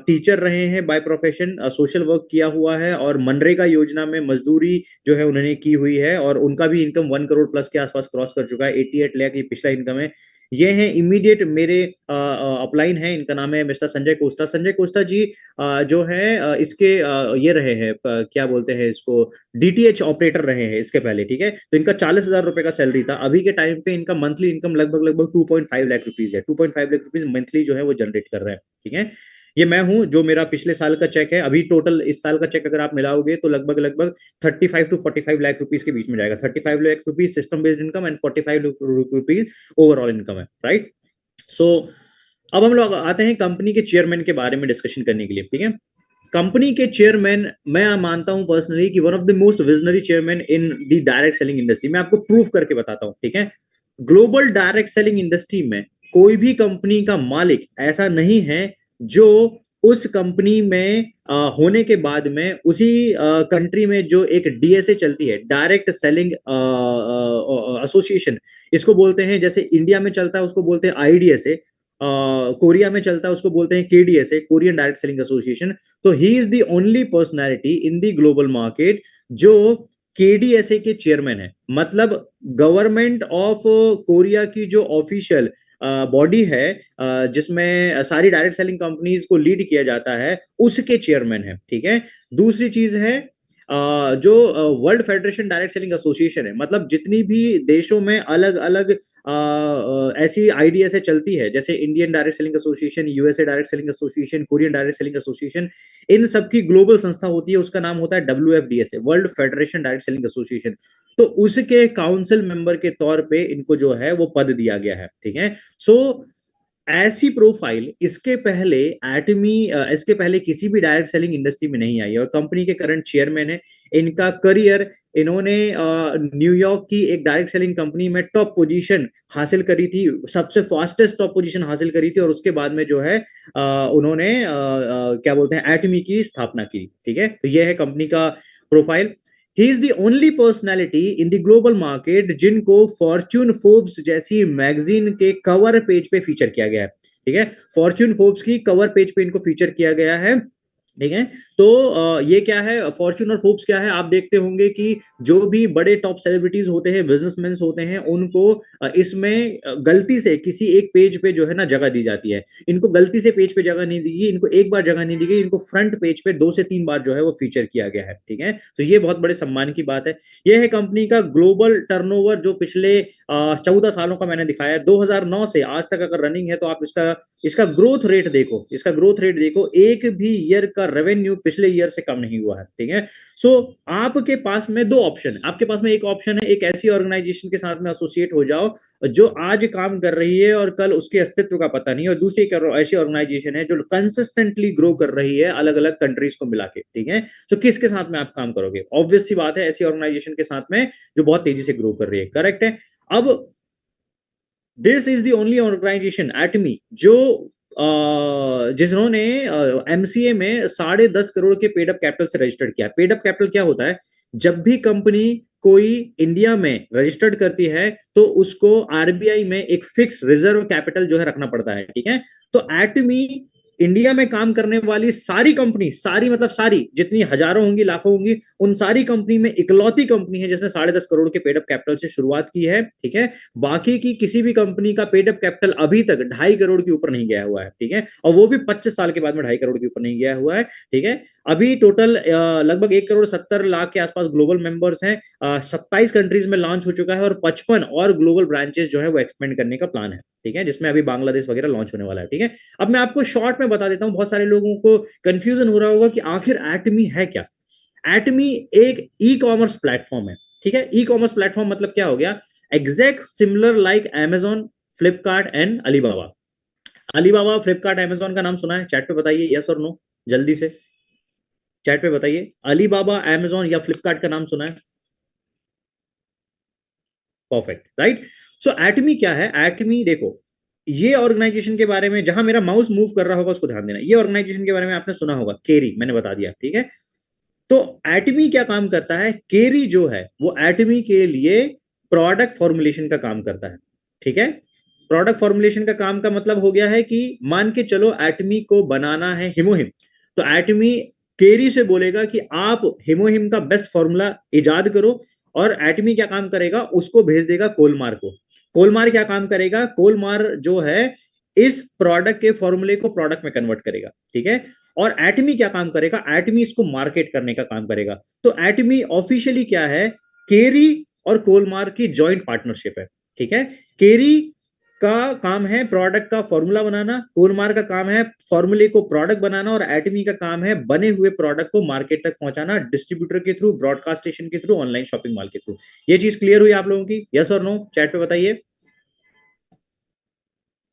टीचर रहे हैं बाय प्रोफेशन, सोशल वर्क किया हुआ है और मनरेगा योजना में मजदूरी जो है उन्होंने की हुई है और उनका भी इनकम 1 करोड़ प्लस के आसपास क्रॉस कर चुका है। 88 लाख ये पिछला इनकम है। ये है इमीडिएट मेरे अपलाइन है, इनका नाम है मिस्टर संजय कोस्टा। संजय कोस्टा जी जो है इसके ये रहे हैं, क्या बोलते हैं इसको, डीटीएच ऑपरेटर रहे हैं इसके पहले, ठीक है। तो इनका 40,000 रुपए का सैलरी था। अभी के टाइम पे इनका मंथली इनकम लगभग लगभग 2.5 लाख रुपीज है। 2.5 लाख रुपीज मंथली जो है वो जनरेट कर रहे हैं, ठीक है। ये मैं हूं, जो मेरा पिछले साल का चेक है, अभी टोटल इस साल का चेक अगर आप मिलाओगे तो लगभग लगभग 35 to 45 लाख रुपीज के बीच में जाएगा। 35 lakh rupees system based income and 45 lakh rupees overall income है, राइट। सो अब हम लोग आते हैं कंपनी के चेयरमैन के बारे में डिस्कशन करने के लिए, ठीक है। कंपनी के चेयरमैन मैं मानता हूं पर्सनली कि one of the most visionary chairman in the direct selling industry. मैं आपको प्रूफ करके बताता हूं, ठीक है। ग्लोबल डायरेक्ट सेलिंग इंडस्ट्री में कोई भी कंपनी का मालिक ऐसा नहीं है जो उस कंपनी में होने के बाद में उसी कंट्री में जो एक डीएसए चलती है, डायरेक्ट सेलिंग एसोसिएशन इसको बोलते हैं। जैसे इंडिया में चलता है उसको बोलते हैं आईडीएसए, कोरिया में चलता है उसको बोलते हैं केडीएसए, कोरियन डायरेक्ट सेलिंग एसोसिएशन। तो he is the only personality in the global market जो केडीएसए के चेयरमैन है। मतलब गवर्नमेंट ऑफ कोरिया की जो ऑफिशियल बॉडी है जिसमें सारी डायरेक्ट सेलिंग कंपनीज को लीड किया जाता है, उसके चेयरमैन है, ठीक है। दूसरी चीज है जो world federation direct selling association है, मतलब जितनी भी देशों में अलग अलग ऐसी आईडीएसए चलती है, जैसे Indian direct selling association, USA direct selling association, Korean direct selling association, इन सब की ग्लोबल संस्था होती है, उसका नाम होता है WFDSA, world federation direct selling association. तो उसके काउंसिल मेंबर के तौर पे इनको जो है वो पद दिया गया है, ठीक है। सो ऐसी प्रोफाइल इसके पहले किसी भी डायरेक्ट सेलिंग इंडस्ट्री में नहीं आई है। और कंपनी के करंट चेयरमैन है। इनका करियर, इन्होंने न्यूयॉर्क की एक डायरेक्ट सेलिंग कंपनी में टॉप पोजीशन हासिल करी थी, सबसे फास्टेस्ट टॉप पोजीशन हासिल करी थी। और उसके बाद में जो है उन्होंने क्या बोलते हैं एटमी की स्थापना की, ठीक है। तो यह है कंपनी का profile. He is the only personality in the global market जिनको फॉर्च्यून फोर्ब्स जैसी मैगजीन के कवर पेज पे फीचर किया गया है, ठीक है। फॉर्च्यून फोर्ब्स की कवर पेज पे इनको फीचर किया गया है, ठीक है। तो ये क्या है, फॉर्च्यून और फोर्ब्स क्या है, आप देखते होंगे कि जो भी बड़े टॉप सेलिब्रिटीज होते हैं, बिजनेसमैन होते हैं, उनको इसमें गलती से किसी एक पेज पे जो है ना जगह दी जाती है। इनको गलती से पेज पे जगह नहीं दी गई, इनको एक बार जगह नहीं दी गई, इनको फ्रंट पेज पे 2 से 3 बार जो है वो फीचर किया गया है, ठीक है। तो ये बहुत बड़े सम्मान की बात है। यह है कंपनी का ग्लोबल टर्नओवर जो पिछले 14 सालों का मैंने दिखाया है। 2009 से आज तक अगर रनिंग है तो आप इसका ग्रोथ रेट देखो, इसका ग्रोथ रेट देखो, एक भी ईयर का रेवेन्यू पिछले ईयर से कम नहीं हुआ है, ठीक है। सो आपके पास में 2 ऑप्शन है। आपके पास में एक ऑप्शन है, एक ऐसी ऑर्गेनाइजेशन के साथ में एसोसिएट हो जाओ जो आज काम कर रही है और कल उसके अस्तित्व का पता नहीं, और दूसरी एक ऐसी ऑर्गेनाइजेशन है जो कंसिस्टेंटली ग्रो कर रही है अलग अलग कंट्रीज को मिला के, ठीक है। सो किसके साथ में आप काम करोगे? ऑब्वियस सी बात है, ऐसी ऑर्गेनाइजेशन के साथ में जो बहुत तेजी से ग्रो कर रही है, करेक्ट है। अब this is the only organisation Atomy जो जिन्होंने एमसीए में 10.5 करोड़ के पेड अप कैपिटल से रजिस्टर्ड किया। पेड अप कैपिटल क्या होता है? जब भी कंपनी कोई इंडिया में रजिस्टर्ड करती है तो उसको आरबीआई में एक फिक्स रिजर्व कैपिटल जो है रखना पड़ता है, ठीक है। तो एटमी इंडिया में काम करने वाली सारी कंपनी, सारी मतलब सारी, जितनी हजारों होंगी लाखों होंगी, उन सारी कंपनी में इकलौती कंपनी है जिसने 10.5 करोड़ के पेड अप कैपिटल से शुरुआत की है, ठीक है। बाकी की किसी भी कंपनी का पेड अप कैपिटल अभी तक 2.5 करोड़ के ऊपर नहीं गया हुआ है, ठीक है। और वो भी 25 साल के बाद में 2.5 करोड़ के ऊपर नहीं गया हुआ है, ठीक है। अभी टोटल लगभग 1 करोड़ 70 लाख के आसपास ग्लोबल मेंबर्स हैं। 27 कंट्रीज में लॉन्च हो चुका है और 55 और ग्लोबल ब्रांचेस जो है वो एक्सपेंड करने का प्लान है, ठीक है, जिसमें अभी बांग्लादेश वगैरह लॉन्च होने वाला है, ठीक है। अब मैं आपको शॉर्ट में बता देता हूं, बहुत सारे लोगों को कंफ्यूजन हो रहा होगा कि आखिर एटमी है क्या। एटमी एक ई कॉमर्स प्लेटफॉर्म है, ठीक है। ई कॉमर्स प्लेटफॉर्म मतलब क्या हो गया? Exact similar like Amazon, Flipkart and Alibaba. Alibaba, Flipkart, Amazon का नाम सुना है? चैट पे बताइए यस और नो, जल्दी से चैट पे बताइए। अलीबाबा, अमेजॉन या फ्लिपकार्ट का नाम सुना है? Perfect, right. सो एटमी क्या है? एटमी देखो, ये ऑर्गेनाइजेशन के बारे में, जहां मेरा माउस मूव कर रहा होगा उसको ध्यान देना, ये ऑर्गेनाइजेशन के बारे में आपने सुना होगा, केरी, मैंने बता दिया, ठीक है। तो एटमी क्या काम करता है? केरी जो है वो एटमी के लिए प्रोडक्ट फॉर्मुलेशन का काम करता है, ठीक है। प्रोडक्ट फॉर्मुलेशन का काम का मतलब हो गया है कि मान के चलो एटमी को बनाना है हिमोहिम, तो एटमी केरी से बोलेगा कि आप हिमोहिम का बेस्ट फॉर्मूला इजाद करो, और एटमी क्या काम करेगा? उसको भेज देगा कोलमार को। कोलमार क्या काम करेगा? कोलमार जो है इस प्रोडक्ट के फॉर्मूले को प्रोडक्ट में कन्वर्ट करेगा, ठीक है। और एटमी क्या काम करेगा? एटमी इसको मार्केट करने का काम करेगा। तो एटमी ऑफिशियली क्या है? केरी और कोलमार की जॉइंट पार्टनरशिप है, ठीक है। केरी का काम है प्रोडक्ट का फॉर्मूला बनाना, कोलमार का काम है फॉर्मूले को प्रोडक्ट बनाना, और एटमी का काम है बने हुए प्रोडक्ट को मार्केट तक पहुंचाना, डिस्ट्रीब्यूटर के थ्रू, ब्रॉडकास्ट स्टेशन के थ्रू, ऑनलाइन शॉपिंग मॉल के थ्रू। ये चीज क्लियर हुई आप लोगों की? यस और नो, चैट पे बताइए।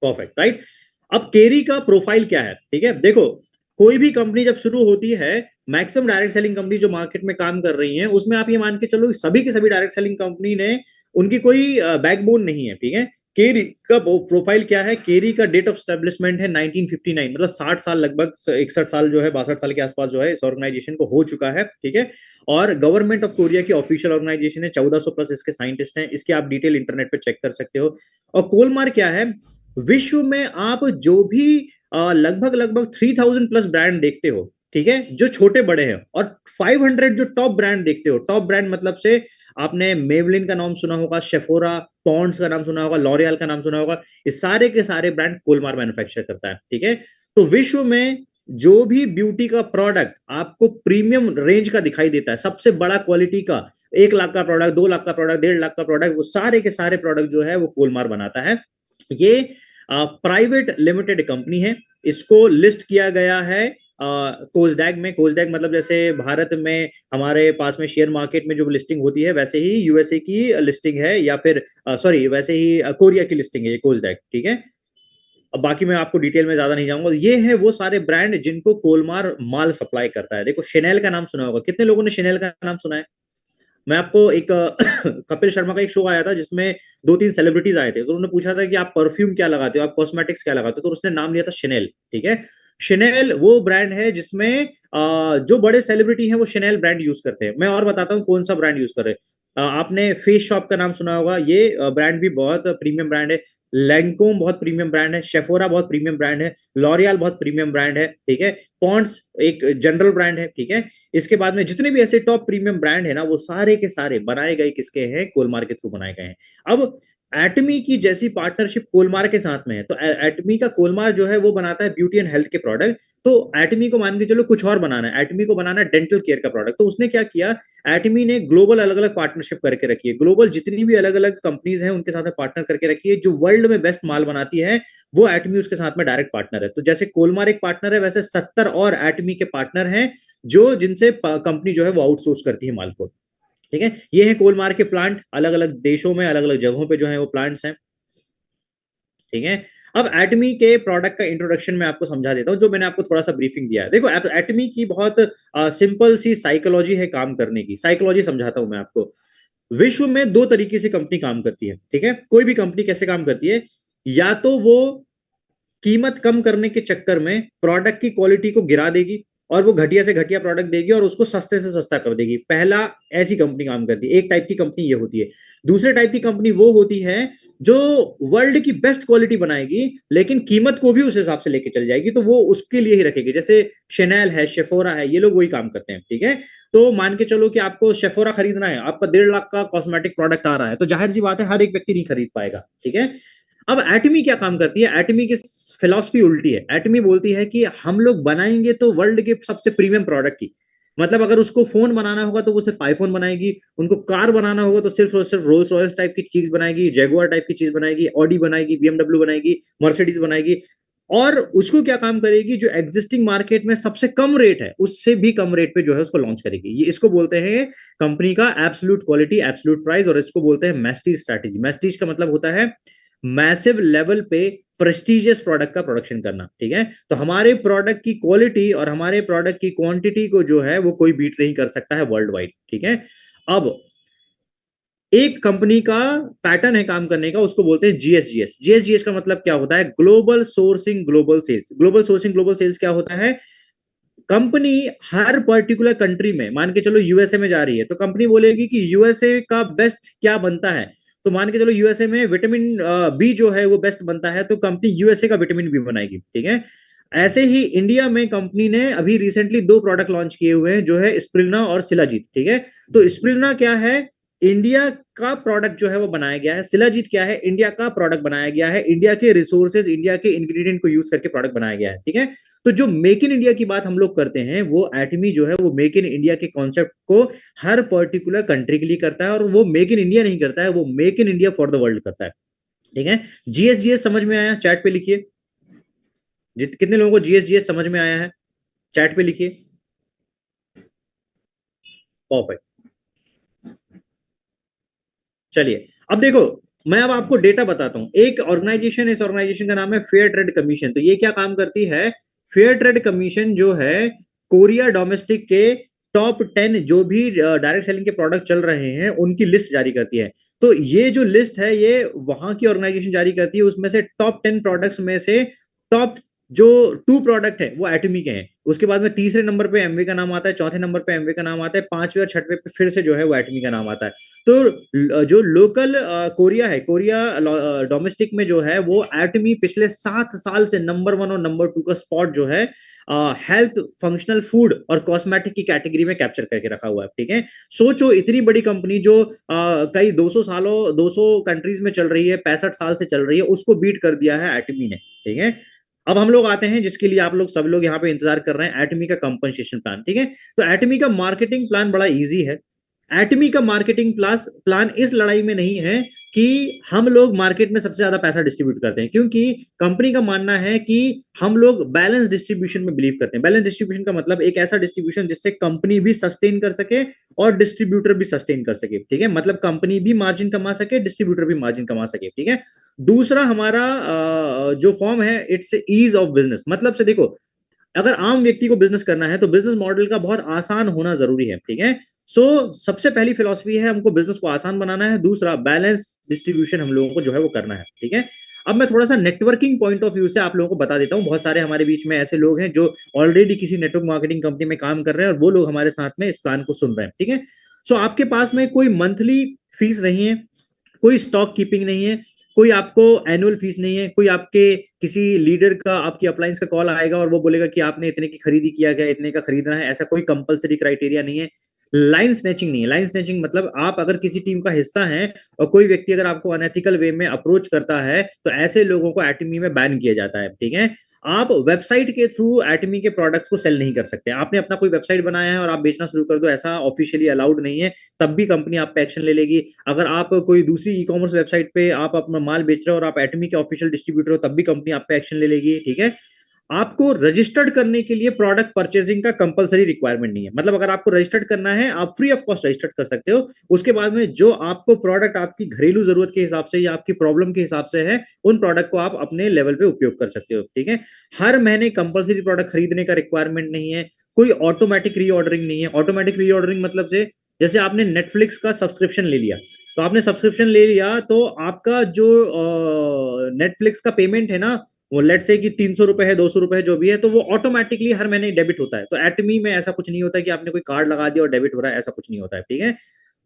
Perfect, right. अब केरी का प्रोफाइल क्या है? ठीक है, देखो, कोई भी कंपनी जब शुरू होती है, मैक्सिमम डायरेक्ट सेलिंग कंपनी जो मार्केट में काम कर रही हैं, उसमें आप ये मान के चलो सभी के सभी डायरेक्ट सेलिंग कंपनी ने, उनकी कोई बैकबोन नहीं है, ठीक है। केरी का प्रोफाइल क्या है? केरी का डेट ऑफ स्टैब्लिशमेंट है 1959, मतलब 60 साल, लगभग 61 साल जो है, 62 साल के आसपास जो है इस ऑर्गेनाइजेशन को हो चुका है, ठीक है। और गवर्नमेंट ऑफ कोरिया की ऑफिशियल ऑर्गेनाइजेशन है, 1400 प्लस इसके साइंटिस्ट हैं, इसके आप डिटेल इंटरनेट पे चेक कर सकते हो। और कोलमार क्या है? विश्व में आप जो भी लगभग लगभग 3000 प्लस ब्रांड देखते हो, ठीक है, जो छोटे बड़े हैं, और 500 जो टॉप ब्रांड देखते हो, टॉप ब्रांड मतलब से आपने मेवलिन का नाम सुना होगा, शेफोरा, पॉन्ड्स का नाम सुना होगा, लॉरियल का नाम सुना होगा, ये सारे के सारे ब्रांड कोलमार मैन्युफैक्चर करता है, ठीक है। तो विश्व में जो भी ब्यूटी का प्रोडक्ट आपको प्रीमियम रेंज का दिखाई देता है, सबसे बड़ा क्वालिटी का, 1 लाख का प्रोडक्ट, 2 लाख का प्रोडक्ट, 1.5 लाख का प्रोडक्ट, वो सारे के सारे प्रोडक्ट जो है वो कोलमार बनाता है। ये प्राइवेट लिमिटेड कंपनी है, इसको लिस्ट किया गया है कोस्डैक में। कोस्डैक मतलब जैसे भारत में हमारे पास में शेयर मार्केट में जो लिस्टिंग होती है, वैसे ही यूएसए की लिस्टिंग है, या फिर सॉरी, वैसे ही कोरिया की लिस्टिंग है ये कोस्डैक, ठीक है। अब बाकी मैं आपको डिटेल में ज्यादा नहीं जाऊंगा। ये है वो सारे ब्रांड जिनको कोलमार माल सप्लाई करता है। देखो, शेनेल का नाम सुना होगा, कितने लोगों ने शेनेल का नाम सुना है? मैं आपको एक कपिल शर्मा का एक शो आया था जिसमें 2-3 सेलिब्रिटीज आए थे, तो उन्होंने पूछा था कि आप परफ्यूम क्या लगाते हो, आप कॉस्मेटिक्स क्या लगाते हो, तो उसने नाम लिया था शनेल, ठीक है। शनेल वो ब्रांड है जिसमें जो बड़े सेलिब्रिटी हैं वो शनेल ब्रांड यूज करते हैं। मैं और बताता हूँ कौन सा ब्रांड यूज कर रहे हैं। आपने फेस शॉप का नाम सुना होगा, ये ब्रांड भी बहुत प्रीमियम ब्रांड है। लैंकोम बहुत प्रीमियम ब्रांड है, शेफोरा बहुत प्रीमियम ब्रांड है, लॉरियल बहुत प्रीमियम ब्रांड है, ठीक है। पॉन्ड्स एक जनरल ब्रांड है, ठीक है। इसके बाद में जितने भी ऐसे टॉप प्रीमियम ब्रांड है ना, वो सारे के सारे बनाए गए किसके हैं? कोलमार के थ्रू बनाए गए हैं। अब एटमी की जैसी पार्टनरशिप कोलमार के साथ में है, तो एटमी का कोलमार जो है वो बनाता है ब्यूटी एंड हेल्थ के प्रोडक्ट। तो एटमी को मान के चलो कुछ और बनाना है, एटमी को बनाना है डेंटल केयर का प्रोडक्ट, तो उसने क्या किया? एटमी ने ग्लोबल अलग अलग पार्टनरशिप करके रखी है, ग्लोबल जितनी भी अलग अलग कंपनीज हैं उनके साथ में पार्टनर करके रखी है। जो वर्ल्ड में बेस्ट माल बनाती है वो एटमी उसके साथ में डायरेक्ट पार्टनर है। तो जैसे कोलमार एक पार्टनर है, वैसे 70 और एटमी के पार्टनर हैं जो जिनसे कंपनी जो है वो आउटसोर्स करती है माल को, ठीक है। ये है कोलमार के प्लांट, अलग अलग देशों में अलग अलग जगहों पे जो है वो प्लांट्स हैं, ठीक है। अब एटमी के प्रोडक्ट का इंट्रोडक्शन मैं आपको समझा देता हूं, जो मैंने आपको थोड़ा सा ब्रीफिंग दिया है। देखो, एटमी की बहुत सिंपल सी साइकोलॉजी है काम करने की, साइकोलॉजी समझाता हूं मैं आपको। विश्व में दो तरीके से कंपनी काम करती है, ठीक है। कोई भी कंपनी कैसे काम करती है? या तो वो कीमत कम करने के चक्कर में प्रोडक्ट की क्वालिटी को गिरा देगी और वो घटिया से घटिया प्रोडक्ट देगी और उसको सस्ते से सस्ता कर देगी। पहला ऐसी कंपनी काम करती है। एक टाइप की कंपनी ये होती है। दूसरे टाइप की कंपनी वो होती है जो वर्ल्ड की बेस्ट क्वालिटी बनाएगी लेकिन कीमत को भी उस हिसाब से लेके चल जाएगी, तो वो उसके लिए ही रखेगी। जैसे शेनेल है, शेफोरा है, ये लोग वही काम करते हैं। ठीक है, तो मान के चलो कि आपको शेफोरा खरीदना है, आपका 1.5 लाख का कॉस्मेटिक प्रोडक्ट आ रहा है, तो जाहिर सी बात है हर एक व्यक्ति नहीं खरीद पाएगा। ठीक है, अब एटमी क्या काम करती है? एटमी की फिलॉसफी उल्टी है। एटमी बोलती है कि हम लोग बनाएंगे तो वर्ल्ड के सबसे प्रीमियम प्रोडक्ट की, मतलब अगर उसको फोन बनाना होगा तो वो सिर्फ आईफोन बनाएगी, उनको कार बनाना होगा तो सिर्फ और सिर्फ रोल्स रॉयस टाइप की चीज बनाएगी, जैगुआर टाइप की चीज बनाएगी, ऑडी बनाएगी, बीएमडब्ल्यू बनाएगी, मर्सिडीज बनाएगी। और उसको क्या काम करेगी, जो एग्जिस्टिंग मार्केट में सबसे कम रेट है उससे भी कम रेट पे जो है उसको लॉन्च करेगी। ये इसको बोलते हैं कंपनी का एब्सोल्यूट क्वालिटी, एब्सोल्यूट प्राइस, और इसको बोलते हैं मैस्टीज स्ट्रैटेजी। मैस्टीज का मतलब होता है मैसिव लेवल पे प्रेस्टिजियस प्रोडक्ट का प्रोडक्शन करना। ठीक है, तो हमारे प्रोडक्ट की क्वालिटी और हमारे प्रोडक्ट की क्वांटिटी को जो है वो कोई बीट नहीं कर सकता है वर्ल्ड वाइड। ठीक है, अब एक कंपनी का पैटर्न है काम करने का, उसको बोलते हैं जीएसजीएस। जीएसजीएस का मतलब क्या होता है? Global sourcing global sales. Global sourcing global sales क्या होता है? कंपनी हर पर्टिकुलर कंट्री में, मान के चलो यूएसए में जा रही है तो कंपनी बोलेगी कि यूएसए का बेस्ट क्या बनता है, तो मान के चलो यूएसए में विटामिन बी जो है वो बेस्ट बनता है, तो कंपनी यूएसए का विटामिन बी बनाएगी। ठीक है, ऐसे ही इंडिया में कंपनी ने अभी रिसेंटली 2 प्रोडक्ट लॉन्च किए हुए हैं, जो है स्प्रिलना और शिलाजीत। ठीक है, तो स्प्रिलना क्या है? इंडिया का प्रोडक्ट जो है वो बनाया गया है। शिलाजीत क्या है? इंडिया का प्रोडक्ट बनाया गया है, इंडिया के रिसोर्सेज, इंडिया के इंग्रेडिएंट को यूज करके प्रोडक्ट बनाया गया है। ठीक है, तो जो मेक इन इंडिया की बात हम लोग करते हैं, वो एटमी जो है वो मेक इन इंडिया के कॉन्सेप्ट को हर पर्टिकुलर कंट्री के लिए करता है, और वो मेक इन इंडिया नहीं करता है, वो make in India for the world करता है। ठीक है, जीएसजीएस समझ में आया? चैट पे लिखिए, कितने लोगों को जीएसजीएस समझ में आया है, चैट पे लिखिए। परफेक्ट। चलिए, अब देखो, मैं अब आपको डेटा बताता हूं। एक ऑर्गेनाइजेशन, इस ऑर्गेनाइजेशन का नाम है फेयर ट्रेड कमीशन। तो ये क्या काम करती है? फेयर ट्रेड कमीशन जो है कोरिया डोमेस्टिक के टॉप 10 जो भी डायरेक्ट सेलिंग के प्रोडक्ट चल रहे हैं उनकी लिस्ट जारी करती है। तो ये जो लिस्ट है ये वहां की ऑर्गेनाइजेशन जारी करती है, उसमें से टॉप 10 प्रोडक्ट्स में से टॉप जो 2 प्रोडक्ट है वो एटमी के हैं। उसके बाद में तीसरे नंबर पे एमवे का नाम आता है, चौथे नंबर पे एमवे का नाम आता है, पांचवे और छठवे पे फिर से जो है वो एटमी का नाम आता है। तो जो लोकल कोरिया है, कोरिया डोमेस्टिक में जो है वो एटमी पिछले 7 साल से नंबर 1 और नंबर 2 का स्पॉट जो है हेल्थ, फंक्शनल फूड और कॉस्मेटिक की कैटेगरी में कैप्चर करके रखा हुआ है। ठीक है, सोचो इतनी बड़ी कंपनी जो कई 200 कंट्रीज में चल रही है, 65 साल से चल रही है, उसको बीट कर दिया है एटमी ने। ठीक है, अब हम लोग आते हैं जिसके लिए आप लोग सब लोग यहाँ पे इंतजार कर रहे हैं, एटमी का कंपनसेशन प्लान। ठीक है, तो एटमी का मार्केटिंग प्लान बड़ा इजी है। एटमी का मार्केटिंग प्लान इस लड़ाई में नहीं है कि हम लोग मार्केट में सबसे ज्यादा पैसा डिस्ट्रीब्यूट करते हैं, क्योंकि कंपनी का मानना है कि हम लोग बैलेंस डिस्ट्रीब्यूशन में बिलीव करते हैं। बैलेंस डिस्ट्रीब्यूशन का मतलब एक ऐसा डिस्ट्रीब्यूशन जिससे कंपनी भी सस्टेन कर सके और डिस्ट्रीब्यूटर भी सस्टेन कर सके। ठीक है, मतलब कंपनी भी मार्जिन कमा सके, डिस्ट्रीब्यूटर भी मार्जिन कमा सके। ठीक है, दूसरा हमारा जो फॉर्म है, इट्स ईज ऑफ बिजनेस। मतलब से देखो, अगर आम व्यक्ति को बिजनेस करना है तो बिजनेस मॉडल का बहुत आसान होना जरूरी है। ठीक है, सबसे पहली फिलॉसफी है हमको बिजनेस को आसान बनाना है। दूसरा, बैलेंस डिस्ट्रीब्यूशन हम लोगों को जो है वो करना है। ठीक है, अब मैं थोड़ा सा नेटवर्किंग पॉइंट ऑफ व्यू से आप लोगों को बता देता हूं। बहुत सारे हमारे बीच में ऐसे लोग हैं जो ऑलरेडी किसी नेटवर्क मार्केटिंग कंपनी में काम कर रहे हैं और वो लोग हमारे साथ में इस प्लान को सुन रहे हैं। ठीक है, आपके पास में कोई मंथली फीस नहीं है, कोई स्टॉक कीपिंग नहीं है, कोई आपको एनुअल फीस नहीं है, कोई आपके किसी लीडर का आपकी अप्लायंस का कॉल आएगा और वो बोलेगा कि आपने इतने की खरीदी किया गया, इतने का खरीदना है, ऐसा कोई कंपलसरी क्राइटेरिया नहीं है। लाइन स्नैचिंग नहीं है। लाइन स्नैचिंग मतलब आप अगर किसी टीम का हिस्सा हैं और कोई व्यक्ति अगर आपको अनएथिकल वे में अप्रोच करता है तो ऐसे लोगों को एटमी में बैन किया जाता है। ठीक है, आप वेबसाइट के थ्रू एटमी के प्रोडक्ट्स को सेल नहीं कर सकते। आपने अपना कोई वेबसाइट बनाया है और आप बेचना शुरू कर दो, ऐसा ऑफिशियली अलाउड नहीं है, तब भी कंपनी आप पे एक्शन ले लेगी। अगर आप कोई दूसरी ई कॉमर्स वेबसाइट पे आप अपना माल बेच रहे हो और आप एटमी के ऑफिशियल डिस्ट्रीब्यूटर हो, तब भी कंपनी आप पे एक्शन ले लेगी। ठीक है, आपको रजिस्टर्ड करने के लिए प्रोडक्ट परचेजिंग का कंपलसरी रिक्वायरमेंट नहीं है। मतलब अगर आपको रजिस्टर्ड करना है, आप फ्री ऑफ कॉस्ट रजिस्टर्ड कर सकते हो। उसके बाद में जो आपको प्रोडक्ट आपकी घरेलू जरूरत के हिसाब से या आपकी प्रॉब्लम के हिसाब से है, उन प्रोडक्ट को आप अपने लेवल पे उपयोग कर सकते हो। ठीक है, हर महीने कंपलसरी प्रोडक्ट खरीदने का रिक्वायरमेंट नहीं है, कोई ऑटोमेटिक रीऑर्डरिंग नहीं है। ऑटोमेटिक रीऑर्डरिंग मतलब से, जैसे आपने नेटफ्लिक्स का सब्सक्रिप्शन ले लिया, तो आपने सब्सक्रिप्शन ले लिया तो आपका जो नेटफ्लिक्स का पेमेंट है ना, वो लेट से कि 300 रुपए है, 200 रुपए है, जो भी है, तो वो ऑटोमेटिकली हर महीने डेबिट होता है। तो एटमी में ऐसा कुछ नहीं होता कि आपने कोई कार्ड लगा दिया और डेबिट हो रहा है, ऐसा कुछ नहीं होता है, ठीक है।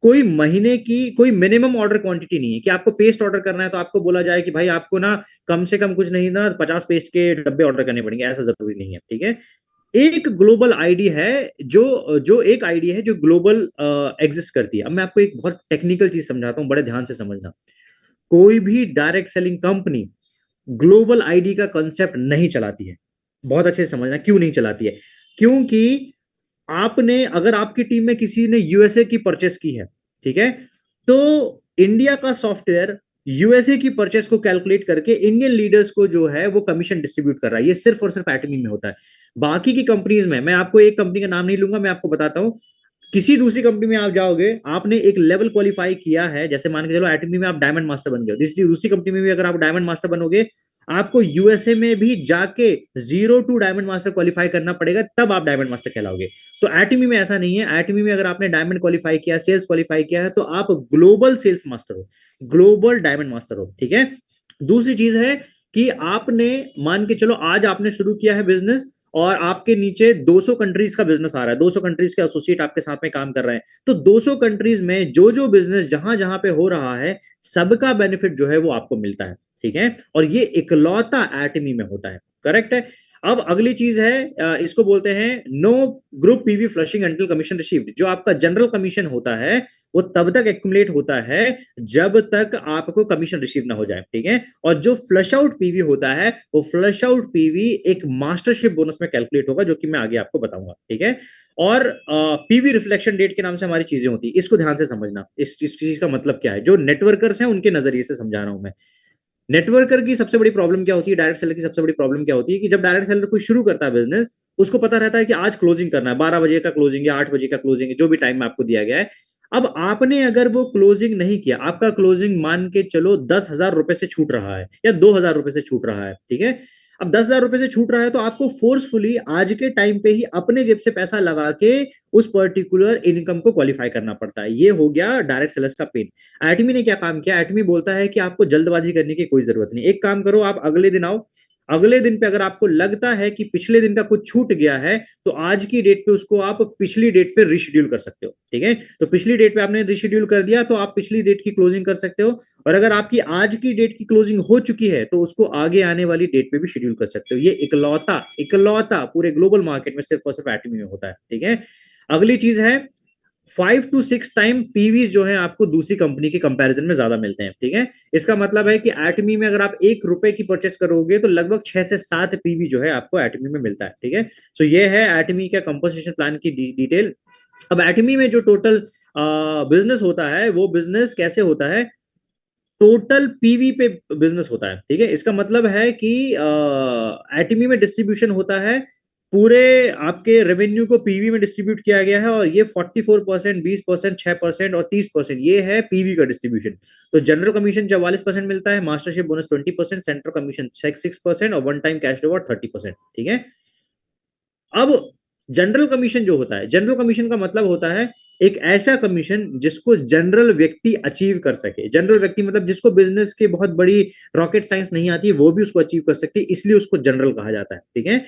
कोई महीने की कोई मिनिमम ऑर्डर क्वांटिटी नहीं है कि आपको पेस्ट ऑर्डर करना है तो आपको बोला जाए कि भाई आपको ना कम से कम कुछ नहीं ना 50 पेस्ट के डब्बे ऑर्डर करने पड़ेंगे, ऐसा जरूरी नहीं है, ठीक है। एक ग्लोबल आईडी है, जो जो एक आईडी है जो ग्लोबल एग्जिस्ट करती है। अब मैं आपको एक बहुत टेक्निकल चीज समझाता हूँ, बड़े ध्यान से समझना। कोई भी direct selling company global ID का कंसेप्ट नहीं चलाती है। बहुत अच्छे से समझना क्यों नहीं चलाती है। क्योंकि आपने, अगर आपकी टीम में किसी ने यूएसए की परचेस की है, ठीक है, तो इंडिया का सॉफ्टवेयर यूएसए की परचेस को कैलकुलेट करके इंडियन लीडर्स को जो है वो कमीशन डिस्ट्रीब्यूट कर रहा है। ये सिर्फ और सिर्फ एटमी में होता है। बाकी की कंपनीज में, मैं आपको एक कंपनी का नाम नहीं लूंगा, मैं आपको बताता हूं। किसी दूसरी कंपनी में आप जाओगे, आपने एक लेवल क्वालिफाई किया है, जैसे मान के चलो एटमी में आप डायमंड मास्टर बन गए, दूसरी दूसरी कंपनी में भी अगर आप डायमंड मास्टर बनोगे, आपको यूएसए में भी जाके 0 to डायमंड मास्टर क्वालिफाई करना पड़ेगा, तब आप डायमंड मास्टर कहलाओगे। तो एटमी में ऐसा नहीं है। एटमी में अगर आपने डायमंड क्वालिफाई किया, सेल्स क्वालिफाई किया है, तो आप ग्लोबल सेल्स मास्टर हो, ग्लोबल डायमंड मास्टर हो, ठीक है। दूसरी चीज है कि आपने, मान के चलो आज आपने शुरू किया है बिजनेस, और आपके नीचे 200 कंट्रीज का बिजनेस आ रहा है, 200 कंट्रीज के एसोसिएट आपके साथ में काम कर रहे हैं। तो 200 कंट्रीज में जो जो बिजनेस जहां जहां पे हो रहा है, सबका बेनिफिट जो है वो आपको मिलता है, ठीक है। और ये इकलौता एटमी में होता है, करेक्ट है। अब अगली चीज है, इसको बोलते हैं no group PV flushing until commission received. जो आपका जनरल कमीशन होता है वो तब तक एक्यूमुलेट होता है जब तक आपको कमीशन रिसीव ना हो जाए, ठीक है। और जो फ्लश आउट पीवी होता है, वो फ्लश आउट पीवी एक मास्टरशिप बोनस में कैलकुलेट होगा, जो कि मैं आगे आपको बताऊंगा, ठीक है। और पीवी रिफ्लेक्शन डेट के नाम से हमारी चीजें होती है, इसको ध्यान से समझना। इस चीज का मतलब क्या है, जो नेटवर्कर्स हैं उनके नजरिए से समझा रहा हूं मैं। नेटवर्कर की सबसे बड़ी प्रॉब्लम क्या होती है, डायरेक्ट सेलर की सबसे बड़ी प्रॉब्लम क्या होती है, कि जब डायरेक्ट सेलर कोई शुरू करता है बिजनेस, उसको पता रहता है कि आज क्लोजिंग करना है, 12 बजे का क्लोजिंग है, 8 बजे का क्लोजिंग है, जो भी टाइम आपको दिया गया है। अब आपने अगर वो क्लोजिंग नहीं किया, आपका क्लोजिंग मान के चलो 10,000 रुपए से छूट रहा है या 2,000 रुपए से छूट रहा है, ठीक है। अब 10,000 रुपए से छूट रहा है, तो आपको फोर्सफुली आज के टाइम पे ही अपने जेब से पैसा लगा के उस पर्टिकुलर इनकम को क्वालिफाई करना पड़ता है। ये हो गया डायरेक्ट सेलर्स का पेन। एटमी ने क्या काम किया, एटमी बोलता है कि आपको जल्दबाजी करने की कोई जरूरत नहीं। एक काम करो, आप अगले दिन आओ, अगले दिन पे अगर आपको लगता है कि पिछले दिन का कुछ छूट गया है, तो आज की डेट पे उसको आप पिछली डेट पे रिशेड्यूल कर सकते हो, ठीक है। तो पिछली डेट पे आपने रिशेड्यूल कर दिया, तो आप पिछली डेट की क्लोजिंग कर सकते हो। और अगर आपकी आज की डेट की क्लोजिंग हो चुकी है, तो उसको आगे आने वाली डेट पे भी शेड्यूल कर सकते हो। ये इकलौता इकलौता पूरे ग्लोबल मार्केट में सिर्फ और सिर्फ एटमी में होता है, ठीक है। अगली चीज है 5 to 6 टाइम पीवी जो है आपको दूसरी कंपनी के कंपैरिजन में ज्यादा मिलते हैं, ठीक है। इसका मतलब है कि एटमी में अगर आप 1 रुपए की परचेस करोगे, तो लगभग 6 से 7 पीवी जो है आपको एटमी में मिलता है, ठीक है। सो ये है एटमी का कंपोजिशन प्लान की डिटेल। अब एटमी में जो टोटल बिजनेस होता है, वो बिजनेस कैसे होता है, टोटल पीवी पे बिजनेस होता है, ठीक है। इसका मतलब है कि एटमी में डिस्ट्रीब्यूशन होता है, पूरे आपके रेवेन्यू को पीवी में डिस्ट्रीब्यूट किया गया है, और ये 44%, 20%, 6% और 30%, ये है पीवी का डिस्ट्रीब्यूशन। तो जनरल कमीशन 44% मिलता है, मास्टरशिप बोनस 20%, सेंट्रल कमीशन 6% और वन टाइम कैश रिवॉर्ड 30%, ठीक है। अब जनरल कमीशन जो होता है, जनरल कमीशन का मतलब होता है एक ऐसा कमीशन जिसको जनरल व्यक्ति अचीव कर सके। जनरल व्यक्ति मतलब जिसको बिजनेस की बहुत बड़ी रॉकेट साइंस नहीं आती, वो भी उसको अचीव कर सकती है, इसलिए उसको जनरल कहा जाता है, ठीक है।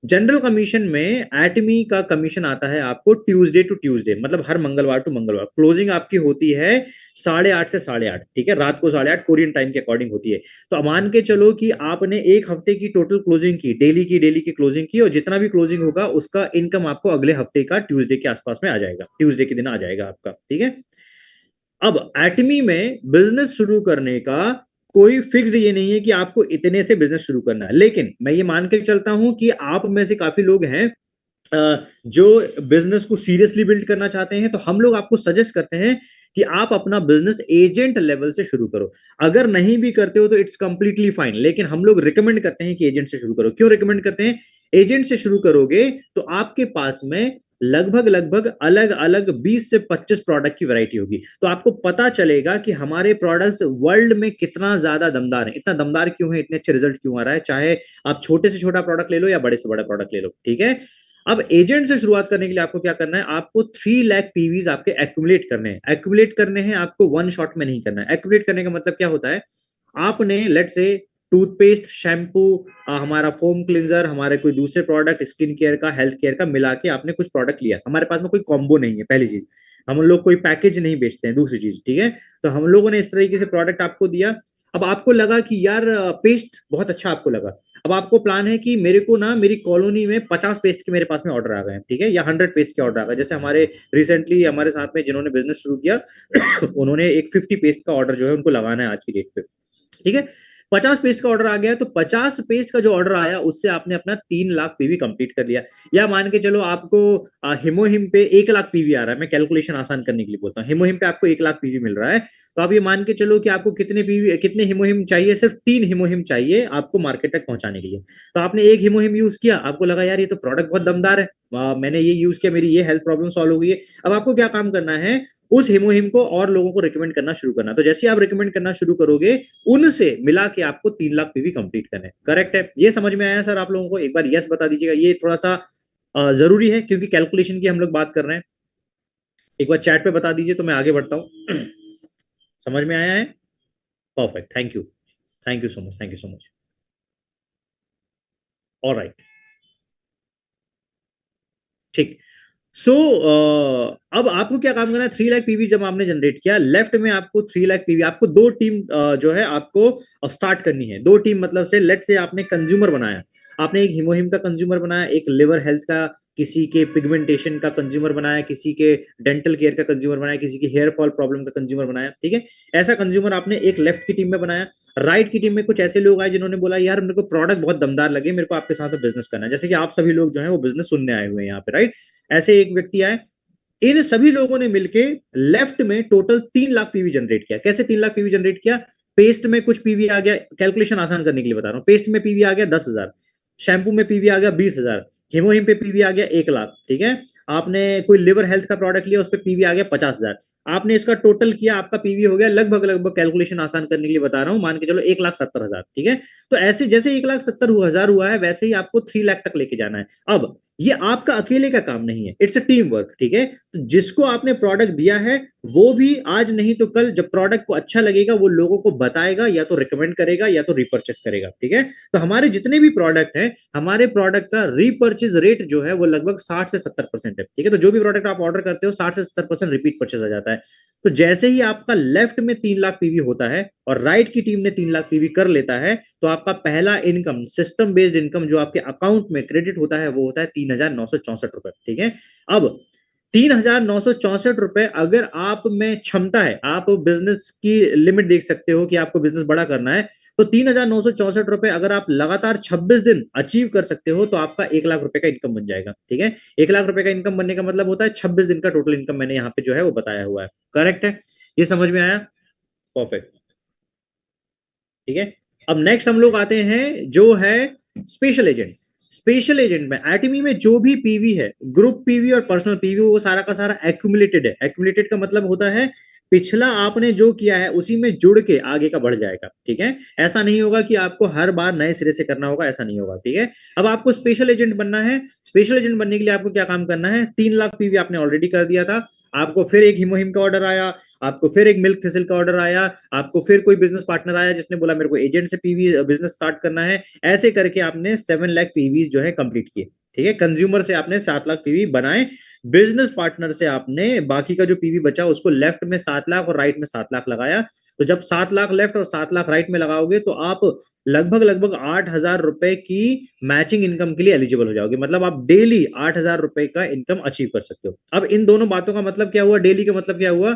जनरल कमीशन में एटमी का कमीशन आता है आपको ट्यूसडे टू ट्यूसडे, मतलब हर मंगलवार टू मंगलवार। क्लोजिंग आपकी होती है 8:30 से 8:30, ठीक है, रात को 8:30 कोरियन टाइम के अकॉर्डिंग होती है। तो मान के चलो कि आपने एक हफ्ते की टोटल क्लोजिंग की, डेली की क्लोजिंग की, और जितना भी क्लोजिंग होगा उसका इनकम आपको अगले हफ्ते का ट्यूसडे के आसपास में आ जाएगा, ट्यूसडे के दिन आ जाएगा आपका, ठीक है। अब एटमी में बिजनेस शुरू करने का कोई फिक्स्ड ये नहीं है कि आपको इतने से बिजनेस शुरू करना है, लेकिन मैं ये मान के चलता हूं कि आप में से काफी लोग हैं जो बिजनेस को सीरियसली बिल्ड करना चाहते हैं। तो हम लोग आपको सजेस्ट करते हैं कि आप अपना बिजनेस एजेंट लेवल से शुरू करो। अगर नहीं भी करते हो तो इट्स कंप्लीटली फाइन, लेकिन हम लोग रिकमेंड करते हैं कि एजेंट से शुरू करो। क्यों रिकमेंड करते हैं, एजेंट से शुरू करोगे तो आपके पास में लगभग लगभग अलग अलग 20 से 25 प्रोडक्ट की वैरायटी होगी। तो आपको पता चलेगा कि हमारे प्रोडक्ट्स वर्ल्ड में कितना ज्यादा दमदार है। इतना दमदार क्यों है, इतने अच्छे रिजल्ट क्यों आ रहा है, चाहे आप छोटे से छोटा प्रोडक्ट ले लो या बड़े से बड़ा प्रोडक्ट ले लो, ठीक है। अब एजेंट से शुरुआत करने के लिए आपको क्या करना है, आपको 3 लाख पीवीज आपके एक्यूमुलेट करने हैं। एक्यूमुलेट करने हैं आपको वन शॉट में नहीं करना है। एक्यूमुलेट करने का मतलब क्या होता है, आपने लेट से टूथपेस्ट, शैम्पू, हमारा फोम क्लिंजर, हमारे कोई दूसरे प्रोडक्ट, स्किन केयर का, हेल्थ केयर का मिला के आपने कुछ प्रोडक्ट लिया, हमारे पास में कोई कॉम्बो नहीं है, पहली चीज। हम लोग कोई पैकेज नहीं बेचते हैं, दूसरी चीज, ठीक है। तो हम लोगों ने इस तरीके से प्रोडक्ट आपको दिया। अब आपको लगा कि यार पेस्ट बहुत अच्छा आपको लगा। अब आपको प्लान है कि मेरे को ना मेरी कॉलोनी में 50 पेस्ट के मेरे पास में ऑर्डर आ गए हैं, ठीक है, या 100 पेस्ट के ऑर्डर आ गए। जैसे हमारे रिसेंटली हमारे साथ में जिन्होंने बिजनेस शुरू किया उन्होंने एक 50 पेस्ट का ऑर्डर जो है उनको लगाना है आज की डेट पे, ठीक है। 50 पेस्ट का ऑर्डर आ गया, तो 50 पेस्ट का जो ऑर्डर आया उससे आपने अपना 3 लाख पीवी कंप्लीट कर लिया। या मान के चलो आपको हिमोहिम पे 1 लाख पीवी आ रहा है, मैं कैलकुलेशन आसान करने के लिए बोलता हूँ, हिमोहिम पे आपको 1 लाख पीवी मिल रहा है। तो आप ये मान के चलो कि आपको कितने पीवी, कितने हिमोहिम चाहिए, सिर्फ 3 हिमोहिम चाहिए आपको मार्केट तक पहुंचाने के लिए। तो आपने एक हिमोहिम यूज किया, आपको लगा यार ये तो प्रोडक्ट बहुत दमदार है, मैंने ये यूज किया, मेरी ये हेल्थ प्रॉब्लम सॉल्व हो गई है। अब आपको क्या काम करना है, उस हिमोहिम को और लोगों को रिकमेंड करना शुरू करना। तो जैसे आप रिकमेंड करना शुरू करोगे, उनसे मिला के आपको 3 लाख पीवी कंप्लीट करने। करेक्ट है, ये समझ में आया सर आप लोगों को? एक बार यस बता दीजिएगा। ये थोड़ा सा जरूरी है क्योंकि कैलकुलेशन की हम लोग बात कर रहे हैं। एक बार चैट पे बता दीजिए तो मैं आगे बढ़ता हूँ। समझ में आया है? Perfect, thank you, thank you so much, thank you so much. All right, ठीक। सो अब आपको क्या काम करना है, 3 लाख पीवी जब आपने जनरेट किया, लेफ्ट में आपको 3 लाख पीवी, आपको दो टीम जो है आपको स्टार्ट करनी है। दो टीम मतलब से लेट से आपने कंज्यूमर बनाया, आपने एक हिमोहिम का कंज्यूमर बनाया, एक लिवर हेल्थ का, किसी के पिगमेंटेशन का कंज्यूमर बनाया, किसी के डेंटल केयर का कंज्यूमर बनाया, किसी की हेयर फॉल प्रॉब्लम का कंज्यूमर बनाया, ठीक है। ऐसा कंज्यूमर आपने एक लेफ्ट की टीम में बनाया। राइट की टीम में कुछ ऐसे लोग आए जिन्होंने बोला यार मेरे को प्रोडक्ट बहुत दमदार लगे, मेरे को आपके साथ में बिजनेस करना है, जैसे कि आप सभी लोग जो है वो बिजनेस सुनने आए हुए हैं यहाँ पे, राइट। ऐसे एक व्यक्ति आए, इन सभी लोगों ने मिलके लेफ्ट में टोटल 3 लाख पीवी जनरेट किया। कैसे 3 लाख पीवी जनरेट किया? पेस्ट में कुछ पीवी आ गया, कैलकुलेशन आसान करने के लिए बता रहा हूं, पेस्ट में पीवी आ गया 10,000, शैम्पू में पीवी आ गया 20,000, हिमोहिम पे पीवी आ गया 1 लाख, ठीक है। आपने कोई लिवर हेल्थ का प्रोडक्ट लिया, उस पर पीवी आ गया 50,000। आपने इसका टोटल किया, आपका पीवी हो गया लगभग लगभग, कैलकुलेशन आसान करने के लिए बता रहा हूं, मान के चलो 1,70,000, ठीक है। तो ऐसे जैसे 1,70,000 हुआ है, वैसे ही आपको 3 लाख तक लेके जाना है। अब ये आपका अकेले का काम नहीं है, इट्स अ टीम वर्क, ठीक है। तो जिसको आपने प्रोडक्ट दिया है वो भी आज नहीं तो कल जब प्रोडक्ट को अच्छा लगेगा वो लोगों को बताएगा, या तो रिकमेंड करेगा या तो रिपर्चेस करेगा, ठीक है। तो हमारे जितने भी प्रोडक्ट हैं, हमारे प्रोडक्ट का रिपर्चेज रेट जो है वो लगभग 60 से 70% है, ठीक है। तो जो भी प्रोडक्ट आप ऑर्डर करते हो 60 से 70% रिपीट परचेज आ जाता है। तो जैसे ही आपका लेफ्ट में 3 लाख पीवी होता है और राइट की टीम ने 3 लाख पीवी कर लेता है, तो आपका पहला इनकम, सिस्टम बेस्ड इनकम जो आपके अकाउंट में क्रेडिट होता है वो होता है 3,964 रुपए, ठीक है। अब 3,964 रुपए अगर आप में क्षमता है, आप बिजनेस की लिमिट देख सकते हो कि आपको बिजनेस बड़ा करना है, तो 3,964 रुपए अगर आप लगातार 26 दिन अचीव कर सकते हो तो आपका 1 लाख रुपए का इनकम बन जाएगा, ठीक है। 1 लाख रुपए का इनकम बनने का मतलब होता है 26 दिन का टोटल इनकम, मैंने यहाँ पे जो है वो बताया हुआ है। करेक्ट है, ये समझ में आया? परफेक्ट, ठीक है। अब नेक्स्ट हम लोग आते हैं जो है स्पेशल एजेंट। स्पेशल एजेंट में एटमी में जो भी पीवी है, ग्रुप पीवी और पर्सनल पीवी, वो सारा का सारा एक्यूमुलेटेड है। एक्यूमुलेटेड का मतलब होता है पिछला आपने जो किया है उसी में जुड़ के आगे का बढ़ जाएगा, ठीक है। ऐसा नहीं होगा कि आपको हर बार नए सिरे से करना होगा, ऐसा नहीं होगा, ठीक है। अब आपको स्पेशल एजेंट बनना है। स्पेशल एजेंट बनने के लिए आपको क्या काम करना है, 3 लाख पीवी आपने ऑलरेडी कर दिया था, आपको फिर एक हिमोहिम का ऑर्डर आया, आपको फिर एक मिल्क थिसिल का ऑर्डर आया, आपको फिर कोई बिजनेस पार्टनर आया जिसने बोला मेरे को एजेंट से पीवी बिजनेस स्टार्ट करना है। ऐसे करके आपने 7 लाख पीवी जो है कंप्लीट किए, ठीक है। कंज्यूमर से आपने 7 लाख पीवी बनाए, बिजनेस पार्टनर से आपने बाकी का जो पीवी बचा उसको लेफ्ट में 7 लाख और राइट में 7 लाख लगाया। तो जब 7 लाख लेफ्ट और 7 लाख राइट में लगाओगे तो आप लगभग लगभग 8,000 रुपए की मैचिंग इनकम के लिए एलिजिबल हो जाओगे, मतलब आप डेली 8,000 रुपए का इनकम अचीव कर सकते हो। अब इन दोनों बातों का मतलब क्या हुआ, डेली का मतलब क्या हुआ,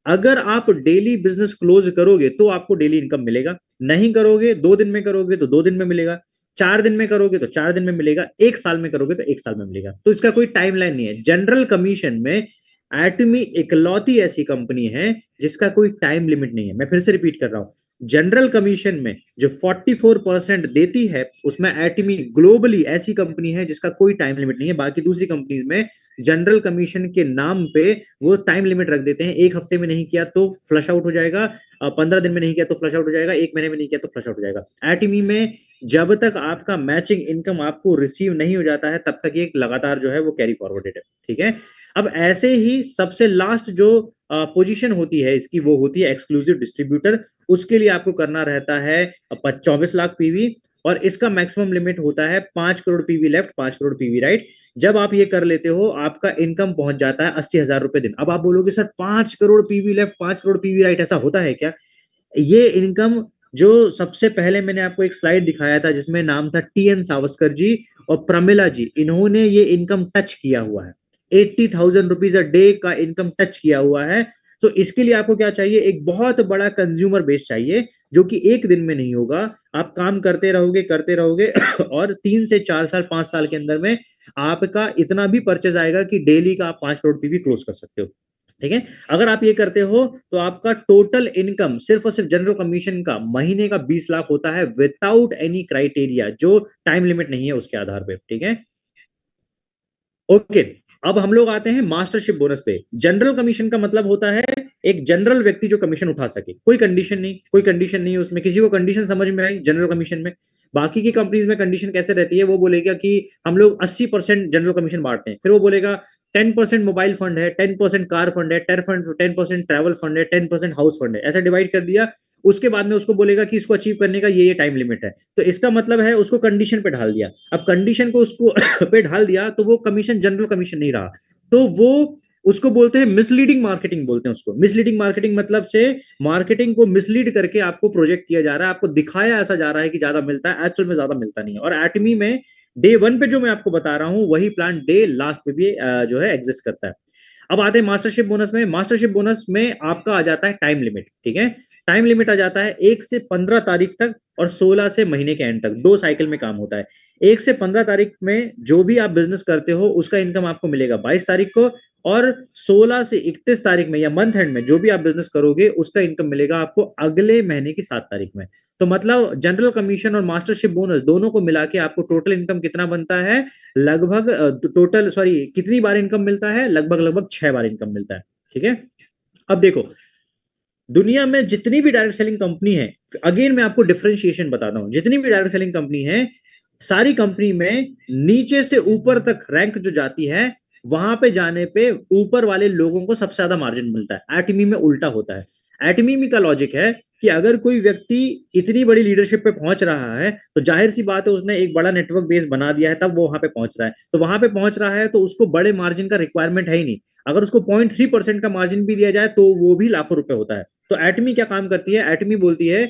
अगर आप डेली बिजनेस क्लोज करोगे तो आपको डेली इनकम मिलेगा, नहीं करोगे 2 दिन में करोगे तो 2 दिन में मिलेगा, 4 दिन में करोगे तो 4 दिन में मिलेगा, 1 साल में करोगे तो 1 साल में मिलेगा। तो इसका कोई टाइमलाइन नहीं है। जनरल कमीशन में एटमी इकलौती ऐसी कंपनी है जिसका कोई टाइम लिमिट नहीं है। मैं फिर से रिपीट कर रहा हूं, जनरल कमीशन में जो 44% देती है उसमें एटमी ग्लोबली ऐसी कंपनी है जिसका कोई टाइम लिमिट नहीं है। बाकी दूसरी कंपनीज में जनरल कमीशन के नाम पे वो टाइम लिमिट रख देते हैं, 1 हफ्ते में नहीं किया तो फ्लश आउट हो जाएगा, 15 दिन में नहीं किया तो फ्लश आउट हो जाएगा, 1 महीने में नहीं किया तो फ्लश आउट हो जाएगा। एटमी में जब तक आपका मैचिंग इनकम आपको रिसीव नहीं हो जाता है तब तक ये लगातार जो है वो कैरी फॉरवर्डेड है, ठीक है। अब ऐसे ही सबसे लास्ट जो पोजीशन होती है इसकी, वो होती है एक्सक्लूसिव डिस्ट्रीब्यूटर। उसके लिए आपको करना रहता है 24 लाख पीवी, और इसका मैक्सिमम लिमिट होता है 5 crore PV left, 5 crore PV right. जब आप ये कर लेते हो, आपका इनकम पहुंच जाता है 80,000 रुपए दिन। अब आप बोलोगे sir 5 crore PV left, 5 crore PV right, ऐसा होता है क्या? ये इनकम, जो सबसे पहले मैंने आपको एक स्लाइड दिखाया था जिसमें नाम था टीएन सावस्कर जी और प्रमिला जी, इन्होंने ये इनकम टच किया हुआ है। 80,000 रुपीज अ डे का इनकम टच किया हुआ है। तो इसके लिए आपको क्या चाहिए? एक बहुत बड़ा कंज्यूमर बेस चाहिए, जो कि एक दिन में नहीं होगा। आप काम करते रहोगे और 3 से 4 साल, 5 साल के अंदर में आपका इतना भी परचेज आएगा कि डेली का आप 5 करोड़ पीवी क्लोज कर सकते हो। ठीक है, अगर आप ये करते हो तो आपका टोटल इनकम सिर्फ और सिर्फ जनरल कमीशन का महीने का 20 लाख होता है, विदाउट एनी क्राइटेरिया, जो टाइम लिमिट नहीं है उसके आधार पे। ठीक है, ओके। अब हम लोग आते हैं मास्टरशिप बोनस पे। जनरल कमीशन का मतलब होता है एक जनरल व्यक्ति जो कमीशन उठा सके, कोई कंडीशन नहीं, कोई कंडीशन नहीं उसमें। किसी को कंडीशन समझ में आई जनरल कमीशन में? बाकी की कंपनीज में कंडीशन कैसे रहती है? वो बोलेगा कि हम लोग 80% जनरल कमीशन बांटते हैं, फिर वो बोलेगा 10% मोबाइल फंड है, 10% कार फंड है, 10% ट्रैवल फंड है, 10% हाउस फंड है, ऐसा डिवाइड कर दिया। उसके बाद में उसको बोलेगा कि इसको अचीव करने का ये टाइम लिमिट है। तो इसका मतलब है उसको कंडीशन पे ढाल दिया। अब कंडीशन को उसको पे ढाल दिया तो वो कमीशन जनरल कमीशन नहीं रहा। तो वो उसको बोलते हैं मिसलीडिंग मार्केटिंग, बोलते हैं उसको मिसलीडिंग मार्केटिंग। मतलब से मार्केटिंग को मिसलीड करके आपको प्रोजेक्ट किया जा रहा है, आपको दिखाया ऐसा जा रहा है कि ज्यादा मिलता है, एक्चुअल में ज्यादा मिलता नहीं है। और एटमी में डे 1 पे जो मैं आपको बता रहा हूं, वही प्लान डे लास्ट पे भी जो है एग्जिस्ट करता है। अब आते हैं मास्टरशिप बोनस में। मास्टरशिप बोनस में आपका आ जाता है टाइम लिमिट। ठीक है, टाइम लिमिट आ जाता है 1 से 15 तारीख तक और 16 से महीने के एंड तक, 2 साइकिल में काम होता है। 1 से 15 तारीख में जो भी आप बिजनेस करते हो उसका इनकम आपको मिलेगा 22 तारीख को, और 16 से 31 तारीख में या मंथ एंड में जो भी आप बिजनेस करोगे उसका इनकम मिलेगा आपको अगले महीने की 7 तारीख में। तो मतलब जनरल कमीशन और मास्टरशिप बोनस दोनों को मिला के आपको टोटल इनकम कितना बनता है? लगभग टोटल सॉरी कितनी बार इनकम मिलता है? लगभग लगभग 6 बार इनकम मिलता है। ठीक है, अब देखो दुनिया में जितनी भी डायरेक्ट सेलिंग कंपनी है, अगेन मैं आपको डिफरेंशिएशन बताता हूं, जितनी भी डायरेक्ट सेलिंग कंपनी है, सारी कंपनी में नीचे से ऊपर तक रैंक जो जाती है, वहां पे जाने पे ऊपर वाले लोगों को सबसे ज्यादा मार्जिन मिलता है। एटमी में उल्टा होता है। एटमी में का लॉजिक है कि अगर कोई व्यक्ति इतनी बड़ी लीडरशिप पे पहुंच रहा है तो जाहिर सी बात है उसने एक बड़ा नेटवर्क बेस बना दिया है, तब वो वहां पे पहुंच रहा है। तो वहां पे पहुंच रहा है तो उसको बड़े मार्जिन का रिक्वायरमेंट है ही नहीं। अगर उसको 0.3% का मार्जिन भी दिया जाए तो वो भी लाखों रुपए होता है। तो एटमी क्या काम करती है? एटमी बोलती है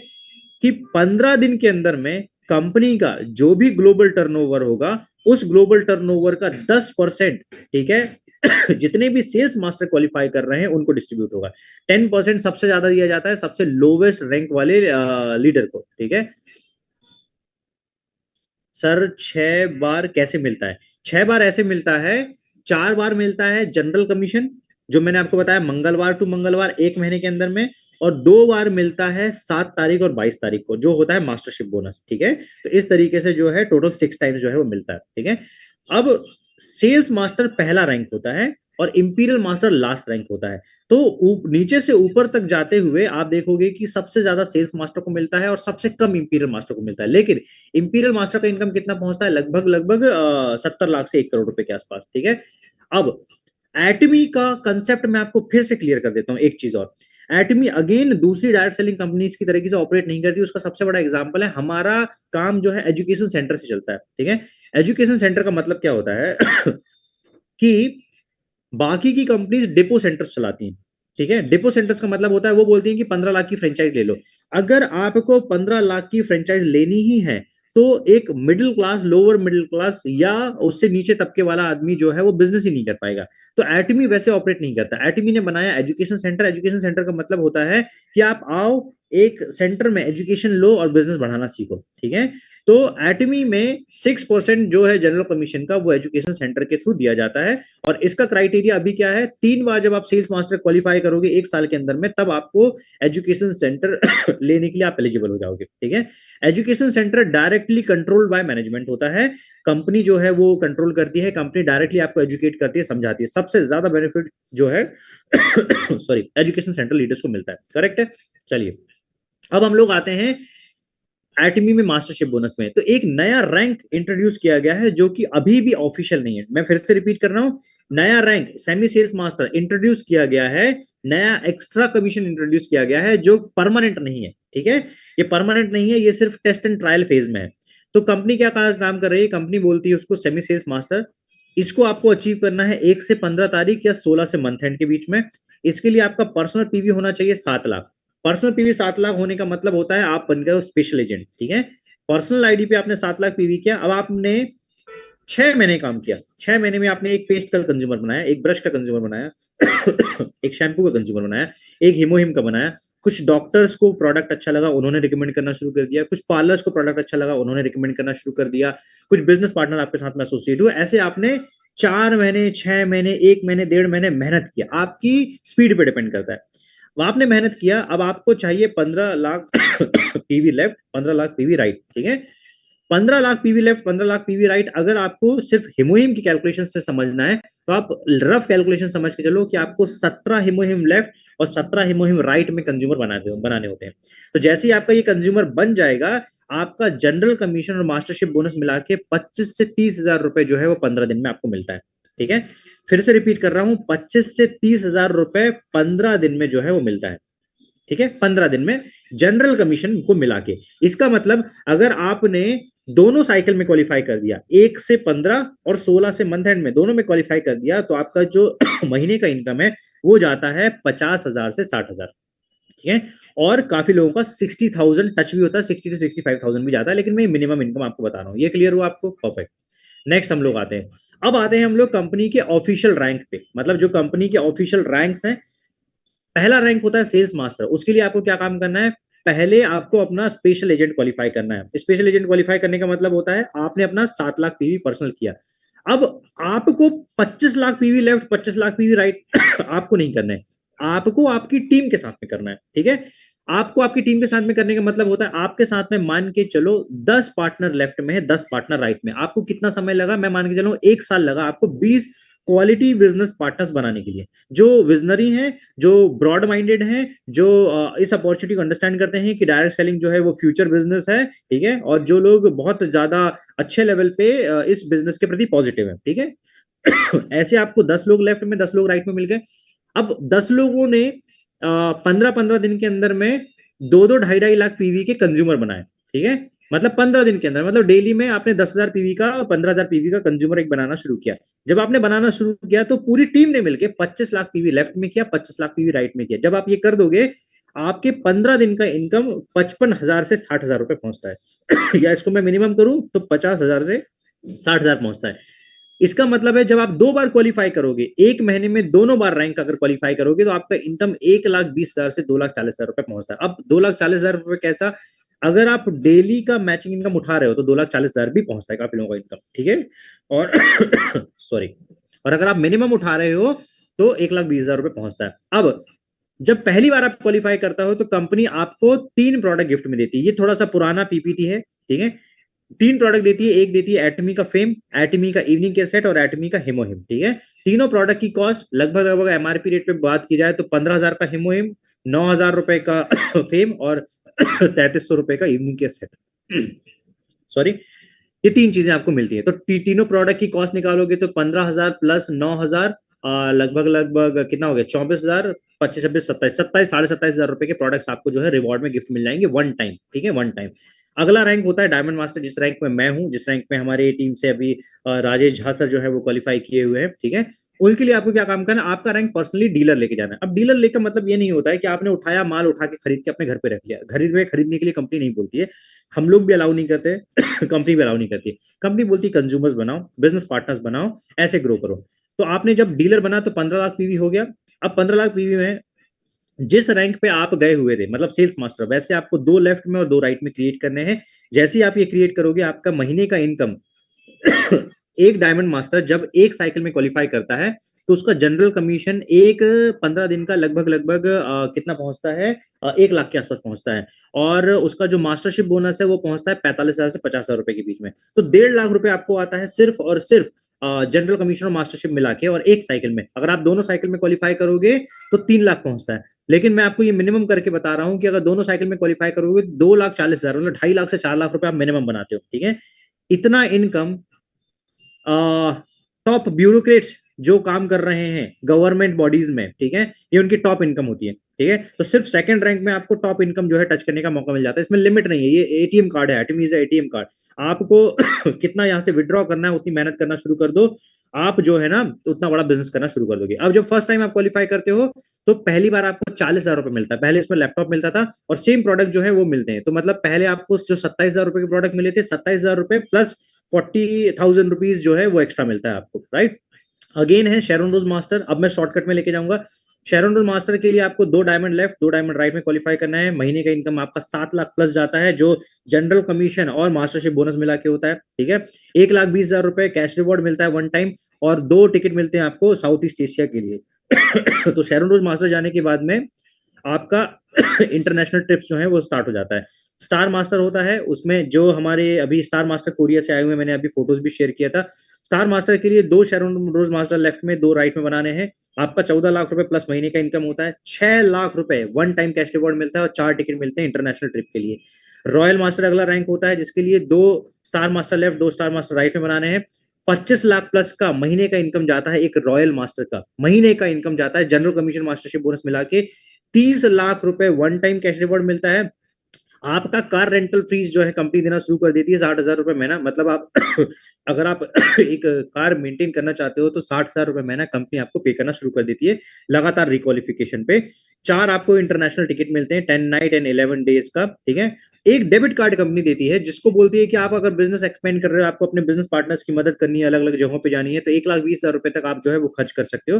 कि 15 दिन के अंदर में कंपनी का जो भी ग्लोबल टर्नओवर होगा, उस ग्लोबल टर्नओवर का 10%, ठीक है, जितने भी सेल्स मास्टर क्वालिफाई कर रहे हैं उनको डिस्ट्रीब्यूट होगा। 10% सबसे ज्यादा दिया जाता है सबसे लोवेस्ट रैंक वाले लीडर को। ठीक है सर, 6 बार कैसे मिलता है? 6 बार ऐसे मिलता है, 4 बार मिलता है जनरल कमीशन, जो मैंने आपको बताया मंगलवार टू मंगलवार एक महीने के अंदर में, और 2 बार मिलता है 7 तारीख और 22 तारीख को, जो होता है मास्टरशिप बोनस। ठीक है, तो इस तरीके से जो है टोटल 6 टाइम्स जो है वो मिलता है। ठीक है, अब सेल्स मास्टर पहला रैंक होता है और इंपीरियल मास्टर लास्ट रैंक होता है। तो नीचे से ऊपर तक जाते हुए आप देखोगे कि सबसे ज्यादा सेल्स मास्टर को मिलता है और सबसे कम इंपीरियल मास्टर को मिलता है। लेकिन इंपीरियल मास्टर का इनकम कितना पहुंचता है? लगभग लगभग 70 लाख से 1 करोड़ रुपए के आसपास। ठीक है, अब एटमी का कंसेप्ट मैं आपको फिर से क्लियर कर देता हूं। एक चीज और, एटमी अगेन दूसरी डायरेक्ट सेलिंग कंपनीज की तरीके से ऑपरेट नहीं करती। उसका सबसे बड़ा एग्जांपल है, हमारा काम जो है एजुकेशन सेंटर से चलता है। ठीक है, एजुकेशन सेंटर का मतलब क्या होता है कि बाकी की कंपनीज डिपो सेंटर्स चलाती हैं। ठीक है, डिपो सेंटर्स का मतलब होता है वो बोलती हैं कि 15 लाख की फ्रेंचाइज ले लो। अगर आपको 15 लाख की फ्रेंचाइज लेनी ही है तो एक middle class, lower middle class या उससे नीचे तबके वाला आदमी जो है वो बिजनेस ही नहीं कर पाएगा। तो एटमी वैसे ऑपरेट नहीं करता। एटमी ने बनाया एजुकेशन सेंटर। एजुकेशन सेंटर का मतलब होता है कि आप आओ एक सेंटर में एजुकेशन लो और बिजनेस बढ़ाना सीखो। ठीक है, तो एटमी में 6% जो है जनरल कमीशन का, वो एजुकेशन सेंटर के थ्रू दिया जाता है। और इसका क्राइटेरिया अभी क्या है? 3 बार जब आप सेल्स मास्टर क्वालिफाई करोगे एक साल के अंदर में, तब आपको एजुकेशन सेंटर लेने के लिए आप एलिजिबल हो जाओगे। ठीक है, education centre directly controlled by management होता है। कंपनी जो है वो कंट्रोल करती है, कंपनी डायरेक्टली आपको एजुकेट करती है, समझाती है। सबसे ज्यादा बेनिफिट जो है सॉरी एजुकेशन सेंटर लीडर्स को मिलता है। करेक्ट है, चलिए अब हम लोग आते हैं एटमी में मास्टरशिप बोनस में। तो एक नया रैंक इंट्रोड्यूस किया गया है जो कि अभी भी ऑफिशियल नहीं है। मैं फिर से रिपीट कर रहा हूं, नया rank semi sales master introduce किया गया है नया एक्स्ट्रा कमीशन इंट्रोड्यूस किया गया है जो परमानेंट नहीं है, ठीक है। ये परमानेंट नहीं है, ये सिर्फ टेस्ट एंड ट्रायल फेज में है। तो कंपनी क्या काम कर रही है, कंपनी बोलती है उसको सेमी सेल्स मास्टर। इसको आपको अचीव करना है 1 से 15 तारीख या 16 से मंथ एंड के बीच में। इसके लिए आपका पर्सनल पीवी होना चाहिए 7 लाख। पर्सनल पीवी 7 लाख होने का मतलब होता है आप बन गए हो स्पेशल एजेंट, ठीक है। पर्सनल आईडी पे आपने 7 लाख पीवी किया। अब आपने 6 महीने काम किया, 6 महीने में आपने एक पेस्ट का कंज्यूमर बनाया, एक ब्रश का कंज्यूमर बनाया, एक शैम्पू का कंज्यूमर बनाया, एक हिमोहिम का बनाया। कुछ डॉक्टर्स को प्रोडक्ट अच्छा लगा, उन्होंने रिकमेंड करना शुरू कर दिया। कुछ पार्लर्स को प्रोडक्ट अच्छा लगा, उन्होंने रिकमेंड करना शुरू कर दिया। कुछ बिजनेस पार्टनर आपके साथ में एसोसिएट हुए। ऐसे आपने 4 महीने, 6 महीने, 1 महीने, 1.5 महीने मेहनत किया। आपकी स्पीड पे डिपेंड करता है। आपने मेहनत किया, अब आपको चाहिए 15 lakh PV left, 15 lakh PV right, ठीक है। 15 lakh PV left, 15 lakh PV right. अगर आपको सिर्फ हिमोहिम की कैलकुलेशन से समझना है तो आप रफ कैलकुलेशन समझ के चलो कि आपको 17 हिमोहिम लेफ्ट और 17 हिमोहिम राइट में कंज्यूमर बनाने होते हैं। तो जैसे ही आपका ये कंज्यूमर बन जाएगा, आपका जनरल कमीशन और मास्टरशिप बोनस मिला के 25 से 30 हजार रुपए जो है वो 15 दिन में आपको मिलता है, ठीक है। फिर से रिपीट कर रहा हूं, 25 से 30 हजार रुपए 15 दिन में जो है वो मिलता है, ठीक है। 15 दिन में जनरल कमीशन को मिला के। इसका मतलब अगर आपने दोनों साइकिल में क्वालिफाई कर दिया, 1 से 15 और 16 से मंथ एंड में दोनों में क्वालिफाई कर दिया, तो आपका जो महीने का इनकम है वो जाता है 50 हजार से 60 हजार, ठीक है। और काफी लोगों का 60,000 टच भी होता है, 60 to 65,000 भी जाता है, लेकिन मैं मिनिमम इनकम आपको बता रहा हूँ। ये क्लियर हुआ आपको? परफेक्ट। नेक्स्ट हम लोग आते हैं, अब आते हैं हम लोग कंपनी के ऑफिशियल रैंक पे। मतलब जो कंपनी के ऑफिशियल रैंक्स हैं, पहला रैंक होता है सेल्स मास्टर। उसके लिए आपको क्या काम करना है, पहले आपको अपना स्पेशल एजेंट क्वालिफाई करना है। स्पेशल एजेंट क्वालिफाई करने का मतलब होता है आपने अपना 7 लाख पीवी पर्सनल किया। अब आपको 25 lakh PV left, 25 lakh PV right आपको नहीं करना है, आपको आपकी टीम के साथ में करना है, ठीक है। आपको आपकी टीम के साथ में करने का मतलब होता है आपके साथ में मान के चलो 10 पार्टनर लेफ्ट में है, 10 पार्टनर राइट में। आपको कितना समय लगा, मैं मान के चलो 1 साल लगा आपको 20 क्वालिटी बिजनेस पार्टनर्स बनाने के लिए, जो विजनरी हैं, जो ब्रॉड माइंडेड हैं, जो इस अपॉर्चुनिटी को अंडरस्टैंड करते हैं कि डायरेक्ट सेलिंग जो है वो फ्यूचर बिजनेस है, ठीक है। और जो लोग बहुत ज्यादा अच्छे लेवल पे इस बिजनेस के प्रति पॉजिटिव है, ठीक है। ऐसे आपको 10 लोग लेफ्ट में, 10 लोग राइट में मिल गए। अब 10 लोगों ने 15-15 दिन के अंदर में 2-2, 2.5-2.5 लाख पीवी के कंज्यूमर बनाए, ठीक है। मतलब 15 दिन के अंदर, मतलब डेली में आपने 10,000 पीवी का, 15,000 पीवी का कंज्यूमर एक बनाना शुरू किया। जब आपने बनाना शुरू किया तो पूरी टीम ने मिलकर 25 लाख पीवी लेफ्ट में किया, 25 लाख पीवी राइट में किया। जब आप ये कर दोगे, आपके 15 दिन का इनकम 55,000 से 60,000 रुपए पहुंचता है। या इसको मैं मिनिमम करूं तो 50,000 से 60,000 पहुंचता है। इसका मतलब है जब आप 2 बार क्वालिफाई करोगे, एक महीने में दोनों बार रैंक अगर क्वालिफाई करोगे, तो आपका इनकम 1,20,000 से 2,40,000 रुपए पहुंचता है। अब 2,40,000 रुपए कैसा, अगर आप डेली का मैचिंग इनकम उठा रहे हो तो 2,40,000 भी पहुंचता है काफी लोगों का इनकम, ठीक है। और सॉरी, और अगर आप मिनिमम उठा रहे हो तो 1,20,000 रुपए पहुंचता है। अब जब पहली बार आप क्वालिफाई करता हो तो कंपनी आपको 3 प्रोडक्ट गिफ्ट में देती है। ये थोड़ा सा पुराना पीपीटी है, ठीक है। 3 प्रोडक्ट देती है, एक देती है एटमी का फेम, एटमी का इवनिंग केयर सेट और एटमी का हिमोहिम, ठीक है। तीनों प्रोडक्ट की कॉस्ट लगभग लगभग एमआरपी रेट पे बात की जाए तो 15,000 का हिमोहिम, 9,000 रुपए का फेम और 3,300 रुपए का इवनिंग केयर सेट। सॉरी, ये 3 चीजें आपको मिलती है। तो तीनों प्रोडक्ट की कॉस्ट निकालोगे तो 15,000 प्लस 9,000, लगभग लगभग कितना हो गया, 24,000, 25, 26, 27, 27, 27,500 रुपए के प्रोडक्ट्स आपको जो है रिवॉर्ड में गिफ्ट मिल जाएंगे वन टाइम, ठीक है, वन टाइम। अगला रैंक होता है डायमंड मास्टर, जिस रैंक में मैं हूं, जिस रैंक में हमारी टीम से अभी राजेश झा सर जो है वो क्वालिफाई किए हुए हैं, ठीक है। उनके लिए आपको क्या काम करना है, आपका रैंक पर्सनली डीलर लेके जाना है। अब डीलर लेकर मतलब ये नहीं होता है कि आपने उठाया माल, उठा के खरीद के अपने घर पे रख लिया। खरीदने के लिए कंपनी नहीं बोलती है, हम लोग भी अलाउ नहीं करते, कंपनी भी अलाउ नहीं करती। कंपनी बोलती कंज्यूमर्स बनाओ, बिजनेस पार्टनर्स बनाओ, ऐसे ग्रो करो। तो आपने जब डीलर बना तो 15 लाख पीवी हो गया। अब 15 लाख पीवी में जिस रैंक पे आप गए हुए थे, मतलब सेल्स मास्टर, वैसे आपको 2 लेफ्ट में और 2 राइट में क्रिएट करने हैं। जैसे ही आप ये क्रिएट करोगे, आपका महीने का इनकम एक डायमंड मास्टर जब एक साइकिल में क्वालिफाई करता है तो उसका जनरल कमीशन एक 15 दिन का लगभग लगभग कितना पहुंचता है, 1 लाख के आसपास पहुंचता है। और उसका जो मास्टरशिप बोनस है वो पहुंचता है 45,000 से 50,000 रुपए के बीच में। तो 1.5 लाख रुपए आपको आता है सिर्फ और सिर्फ जनरल कमीशन और मास्टरशिप मिला के। और एक साइकिल में अगर आप दोनों साइकिल में क्वालिफाई करोगे तो 3 लाख पहुंचता है। लेकिन मैं आपको ये मिनिमम करके बता रहा हूं कि अगर दोनों साइकिल में क्वालिफाई करोगे 2,40,000, मतलब 2.5 लाख से 4 लाख रुपए आप मिनिमम बनाते हो, ठीक है। इतना इनकम टॉप ब्यूरोक्रेट्स जो काम कर रहे हैं गवर्नमेंट बॉडीज में, ठीक है, ये उनकी टॉप इनकम होती है, ठीक है। तो सिर्फ सेकंड रैंक में आपको टॉप इनकम जो है टच करने का मौका मिल जाता है। इसमें लिमिट नहीं है, ये एटीएम कार्ड है, एटमी इज एटीएम कार्ड। आपको कितना यहाँ से विड्रॉ करना है उतनी मेहनत करना शुरू कर दो, आप जो है ना उतना बड़ा बिजनेस करना शुरू कर दोगे। अब जब फर्स्ट टाइम आप क्वालिफाई करते हो तो पहली बार आपको 40,000 रुपए मिलता है। पहले इसमें लैपटॉप मिलता था और सेम प्रोडक्ट जो है वो मिलते हैं। तो मतलब पहले आपको जो 27,000 रुपए के प्रोडक्ट मिले थे, 27,000 रुपए प्लस 40,000 रुपीज जो है वो एक्स्ट्रा मिलता है आपको, राइट। अगेन है शेरन रोज मास्टर। अब मैं शॉर्टकट में लेके जाऊंगा। शेरन रोज मास्टर के लिए आपको 2 डायमंड लेफ्ट 2 डायमंड राइट में क्वालिफाई करना है। महीने का इनकम आपका 7 लाख प्लस जाता है, जो जनरल कमीशन और मास्टरशिप बोनस मिला के होता है, ठीक है। 1,20,000 रुपए कैश रिवॉर्ड मिलता है 1 टाइम, और 2 टिकट मिलते हैं आपको साउथ ईस्ट एशिया के लिए। तो शेरन रोज मास्टर जाने के बाद में आपका इंटरनेशनल ट्रिप्स जो है वो स्टार्ट हो जाता है। स्टार मास्टर होता है, उसमें जो हमारे अभी स्टार मास्टर कोरिया से आए हुए, मैंने अभी फोटोज भी शेयर किया था। स्टार मास्टर के लिए 2 शेरन रोज मास्टर लेफ्ट में 2 राइट में बनाने हैं। आपका 14 लाख रुपए प्लस महीने का इनकम होता है। 6 लाख रुपए 1 टाइम कैश रिवॉर्ड मिलता है और 4 टिकट मिलते हैं इंटरनेशनल ट्रिप के लिए। रॉयल मास्टर अगला रैंक होता है, जिसके लिए 2 star master left 2 star master right में बनाने हैं। 25 लाख प्लस का महीने का इनकम जाता है एक रॉयल मास्टर का, महीने का इनकम जाता है जनरल कमीशन मास्टरशिप बोनस मिला के। 30 लाख रुपए 1 टाइम कैश रिवॉर्ड मिलता है। आपका कार रेंटल फीस जो है कंपनी देना शुरू कर देती है 60,000 रुपए महीना। मतलब आप अगर आप एक कार मेंटेन करना चाहते हो तो 60,000 रुपए महीना कंपनी आपको पे करना शुरू कर देती है लगातार रिक्वालिफिकेशन पे। 4 आपको इंटरनेशनल टिकट मिलते हैं 10 नाइट एंड 11 डेज का, ठीक है। एक डेबिट कार्ड कंपनी देती है, जिसको बोलती है कि आप अगर बिजनेस एक्सपेंड कर रहे हो, आपको अपने बिजनेस पार्टनर्स की मदद करनी है, अलग अलग जगहों पे जानी है, तो 1,20,000 रुपए तक आप जो है वो खर्च कर सकते हो।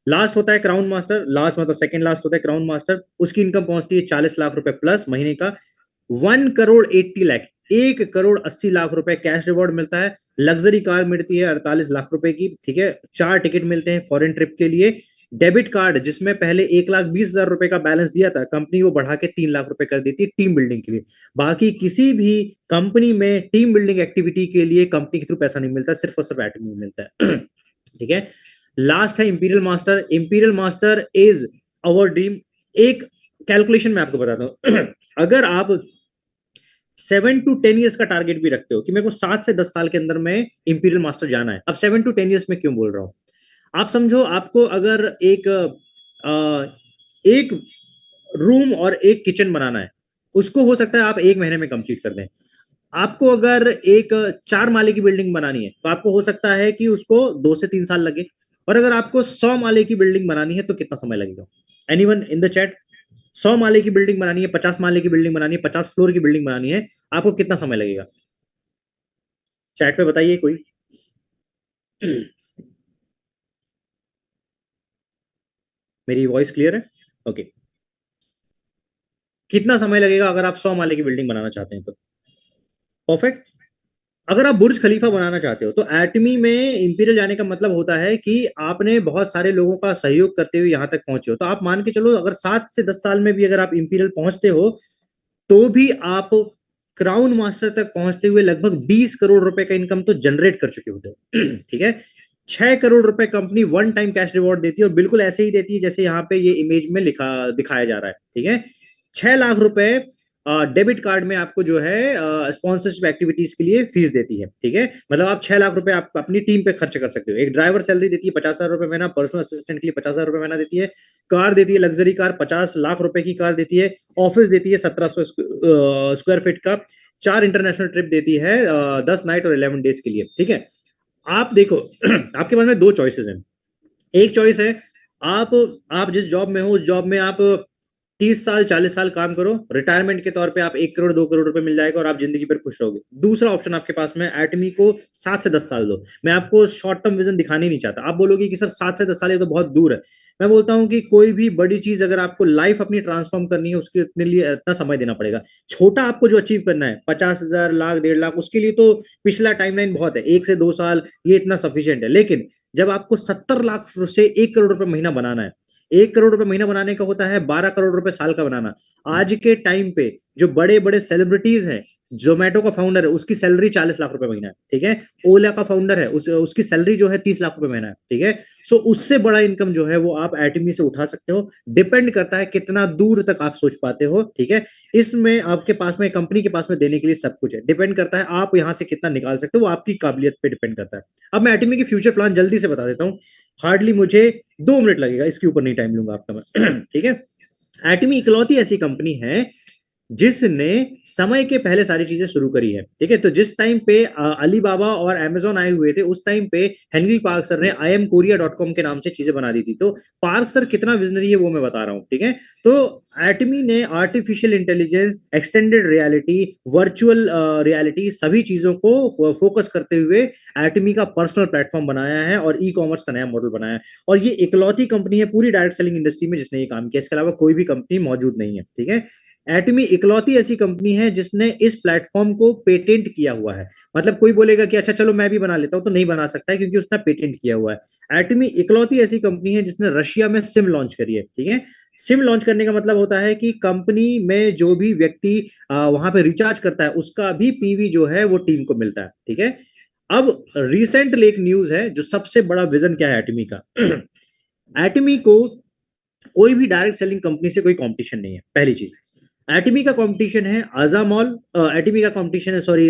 लास्ट होता है क्राउन मास्टर, लास्ट मतलब सेकंड लास्ट होता है क्राउन मास्टर। उसकी इनकम पहुंचती है 40 लाख रुपए प्लस महीने का। 1,80,00,000 1,80,00,000 रुपए कैश रिवॉर्ड मिलता है। लग्जरी कार मिलती है 48 लाख रुपए की, ठीक है। 4 टिकट मिलते हैं फॉरेन ट्रिप के लिए। डेबिट कार्ड जिसमें पहले 1,20,000 रुपए का बैलेंस दिया था, कंपनी वो बढ़ा के 3 लाख रुपए कर देती है टीम बिल्डिंग के लिए। बाकी किसी भी कंपनी में टीम बिल्डिंग एक्टिविटी के लिए कंपनी के थ्रू पैसा नहीं मिलता, सिर्फ और सिर्फ एटमी मिलता है। ठीक है। लास्ट है imperial master. Imperial master is our dream. एक कैलकुलेशन मैं आपको बताता हूं। अगर आप 7 to 10 ईयर्स का टारगेट भी रखते हो कि मेरे को 7 से 10 साल के अंदर में इंपीरियल मास्टर जाना है, अब 7 to 10 ईयर्स में क्यों बोल रहा हूं, आप समझो आपको अगर एक रूम और एक किचन बनाना है, उसको हो सकता है आप 1 महीने में कंप्लीट कर दें। आपको अगर एक 4 माले की बिल्डिंग बनानी है तो आपको हो सकता है कि उसको 2 से 3 साल लगे। और अगर आपको 100 माले की बिल्डिंग बनानी है तो कितना समय लगेगा? Anyone in the chat? 100 माले की बिल्डिंग बनानी है, 50 माले की बिल्डिंग बनानी है, 50 फ्लोर की बिल्डिंग बनानी है, आपको कितना समय लगेगा? चैट पे बताइए कोई। मेरी वॉइस क्लियर है? ओके। कितना समय लगेगा अगर आप 100 माले की बिल्डिंग बनाना चाहते हैं तो? परफेक्ट। अगर आप बुर्ज खलीफा बनाना चाहते हो तो एटमी में इंपीरियल जाने का मतलब होता है कि आपने बहुत सारे लोगों का सहयोग करते हुए यहां तक पहुंचे हो। तो आप मान के चलो अगर 7 से 10 साल में भी अगर आप इंपीरियल पहुंचते हो तो भी आप क्राउन मास्टर तक पहुंचते हुए लगभग 20 करोड़ रुपए का इनकम तो जनरेट कर चुके होते हो। ठीक है। 6 करोड़ रुपए कंपनी 1 टाइम कैश रिवॉर्ड देती है, और बिल्कुल ऐसे ही देती है जैसे यहाँ पे ये इमेज में लिखा दिखाया जा रहा है, ठीक है। 6 लाख रुपए डेबिट कार्ड में आपको जो है स्पॉन्सरशिप एक्टिविटीज के लिए फीस देती है, ठीक है। मतलब आप 6 लाख रुपए आप अपनी टीम पे खर्च कर सकते हो। एक ड्राइवर सैलरी देती है 50,000 रुपए महीना, पर्सनल असिस्टेंट के लिए 50,000 रुपए महीना देती है। कार देती है लग्जरी कार, 50 लाख रुपए की कार देती है। ऑफिस देती है 1700 स्क्वायर फीट का। 4 इंटरनेशनल ट्रिप देती है 10 नाइट और 11 डेज के लिए, ठीक है। आप देखो आपके पास में 2 चॉइसेस हैं। एक चॉइस है आप जिस जॉब में हो उस जॉब में आप 30 साल 40 साल काम करो, रिटायरमेंट के तौर पे आप 1 करोड़ 2 करोड़ रुपए मिल जाएगा और आप जिंदगी भर खुश रहोगे। दूसरा ऑप्शन आपके पास में, एटमी को 7 से 10 साल दो। मैं आपको शॉर्ट टर्म विजन दिखाने ही नहीं चाहता। आप बोलोगे कि सर 7 से 10 साल ये तो बहुत दूर है। मैं बोलता हूं कि कोई भी बड़ी चीज अगर आपको लाइफ अपनी ट्रांसफॉर्म करनी है उसके इतने लिए इतना समय देना पड़ेगा। छोटा आपको जो अचीव करना है 50,000 लाख 1.5 लाख, उसके लिए तो पिछला टाइमलाइन बहुत है, 1 से 2 साल ये इतना सफिशियंट है। लेकिन जब आपको 70 लाख से 1 करोड़ रुपए महीना बनाना है, 1 करोड़ रुपए महीना बनाने का होता है 12 करोड़ रुपए साल का बनाना। आज के टाइम पे जो बड़े बड़े सेलिब्रिटीज हैं, जोमेटो का फाउंडर है उसकी सैलरी 40 लाख रुपए महीना है, ठीक है। ओला का फाउंडर है उसकी सैलरी जो है 30 लाख रुपए महीना है, ठीक है। सो उससे बड़ा इनकम जो है वो आप एटमी से उठा सकते हो। डिपेंड करता है कितना दूर तक आप सोच पाते हो, ठीक है। इसमें आपके पास में कंपनी के पास में देने के लिए सब कुछ है। डिपेंड करता है आप यहां से कितना निकाल सकते हो, वो आपकी काबिलियत पे डिपेंड करता है। अब मैं एटमी की फ्यूचर प्लान जल्दी से बता देता हूँ। हार्डली मुझे 2 मिनट लगेगा, इसके ऊपर नहीं टाइम लूंगा आपका मैं। ठीक है। एटमी इकलौती ऐसी कंपनी है जिसने समय के पहले सारी चीजें शुरू करी है। ठीक है। तो जिस टाइम पे अली बाबा और अमेजोन आए हुए थे, उस टाइम पे हेनरी पार्क सर ने IamKorea.com के नाम से चीजें बना दी थी। तो पार्क सर कितना विजनरी है वो मैं बता रहा हूँ। ठीक है। तो एटमी ने artificial intelligence, extended reality, virtual reality, सभी चीजों को फोकस करते हुए एटमी का पर्सनल प्लेटफॉर्म बनाया है और ई कॉमर्स का नया मॉडल बनाया है। और ये इकलौती कंपनी है पूरी डायरेक्ट सेलिंग इंडस्ट्री में जिसने ये काम किया। इसके अलावा कोई भी कंपनी मौजूद नहीं है। ठीक है। एटमी इकलौती ऐसी कंपनी है जिसने इस प्लेटफॉर्म को पेटेंट किया हुआ है। मतलब कोई बोलेगा कि अच्छा चलो मैं भी बना लेता हूं, तो नहीं बना सकता है क्योंकि उसने पेटेंट किया हुआ है। एटमी इकलौती ऐसी कंपनी है जिसने रशिया में सिम लॉन्च करी है। ठीक है। सिम लॉन्च करने का मतलब होता है कि कंपनी में जो भी व्यक्ति वहां पे रिचार्ज करता है उसका भी पीवी जो है वो टीम को मिलता है। ठीक है। अब रिसेंटली एक न्यूज है जो सबसे बड़ा विजन क्या है एटमी का। एटमी को कोई भी डायरेक्ट सेलिंग कंपनी से कोई कंपटीशन नहीं है, पहली चीज। एटमी का कंपटीशन है अजामॉल, एटमी का कंपटीशन है, sorry,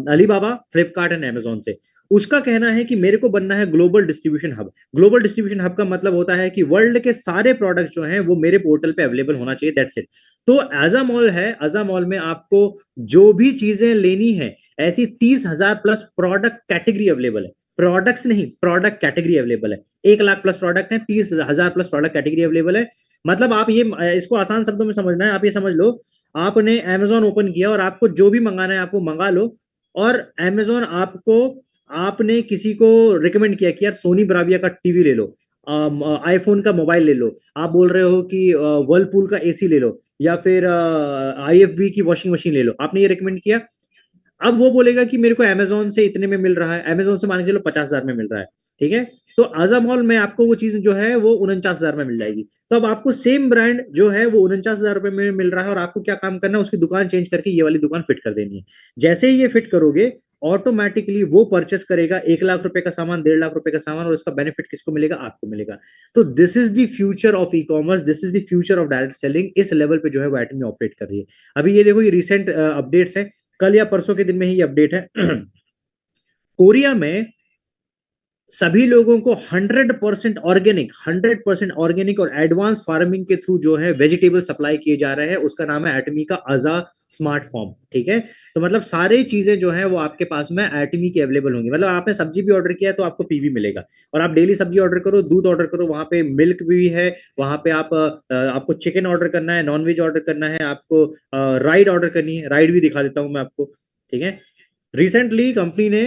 Alibaba, Flipkart and Amazon से। उसका कहना है कि मेरे को बनना है global distribution hub. Global distribution hub का मतलब होता है कि वर्ल्ड के सारे प्रोडक्ट जो हैं वो मेरे पोर्टल पे अवेलेबल होना चाहिए, दैट्स इट। तो अजामॉल है, अजामॉल में आपको जो भी चीजें लेनी है, ऐसी 30,000 प्लस प्रोडक्ट कैटेगरी अवेलेबल है। प्रोडक्ट्स नहीं, प्रोडक्ट कैटेगरी अवेलेबल है। 1 लाख प्लस प्रोडक्ट है, 30,000 प्लस प्रोडक्ट कैटेगरी अवेलेबल है। मतलब आप ये, इसको आसान शब्दों में समझना है, आप ये समझ लो, आपने अमेजोन ओपन किया और आपको जो भी मंगाना है आपको मंगा लो। और अमेजोन आपको, आपने किसी को रिकमेंड किया कि यार सोनी ब्राविया का टीवी ले लो, आईफोन का मोबाइल ले लो, आप बोल रहे हो कि वर्लपूल का एसी ले लो, या फिर IFB की वॉशिंग मशीन ले लो, आपने ये रिकमेंड किया। अब वो बोलेगा कि मेरे को अमेजोन से इतने में मिल रहा है, अमेजोन से मान के चलो 50,000 में मिल रहा है। ठीक है। तो आजा मॉल में आपको वो चीज जो है वो 49,000 में मिल जाएगी। तो अब आपको सेम ब्रांड जो है वो 49,000 रुपए में मिल रहा है, और आपको क्या काम करना है, उसकी दुकान चेंज करके ये वाली दुकान फिट कर देनी है। जैसे ही ये फिट करोगे, ऑटोमेटिकली वो परचेस करेगा 1 लाख रुपए का सामान, 1.5 लाख रुपए का सामान, और इसका बेनिफिट किसको मिलेगा, आपको मिलेगा। तो this is the future of e commerce, this is the future of direct selling. इस लेवल पे जो है वो एटमी ऑपरेट कर रही है। अभी ये देखो, ये रिसेंट अपडेट्स है, कल या परसों के दिन में ही ये अपडेट है। कोरिया में सभी लोगों को 100% ऑर्गेनिक, 100% ऑर्गेनिक और एडवांस फार्मिंग के थ्रू जो है वेजिटेबल सप्लाई किए जा रहे हैं। उसका नाम है एटमी का अजा स्मार्ट फॉर्म। ठीक है। तो मतलब सारी चीजें जो है वो आपके पास में एटमी की अवेलेबल होंगी। मतलब आपने सब्जी भी ऑर्डर किया तो आपको पीवी मिलेगा, और आप डेली सब्जी ऑर्डर करो, दूध ऑर्डर करो, वहां पे मिल्क भी है। वहां पे आप आपको चिकन ऑर्डर करना है, नॉनवेज ऑर्डर करना है, आपको राइड ऑर्डर करनी है, राइड भी दिखा देता हूं मैं आपको। ठीक है। रिसेंटली कंपनी ने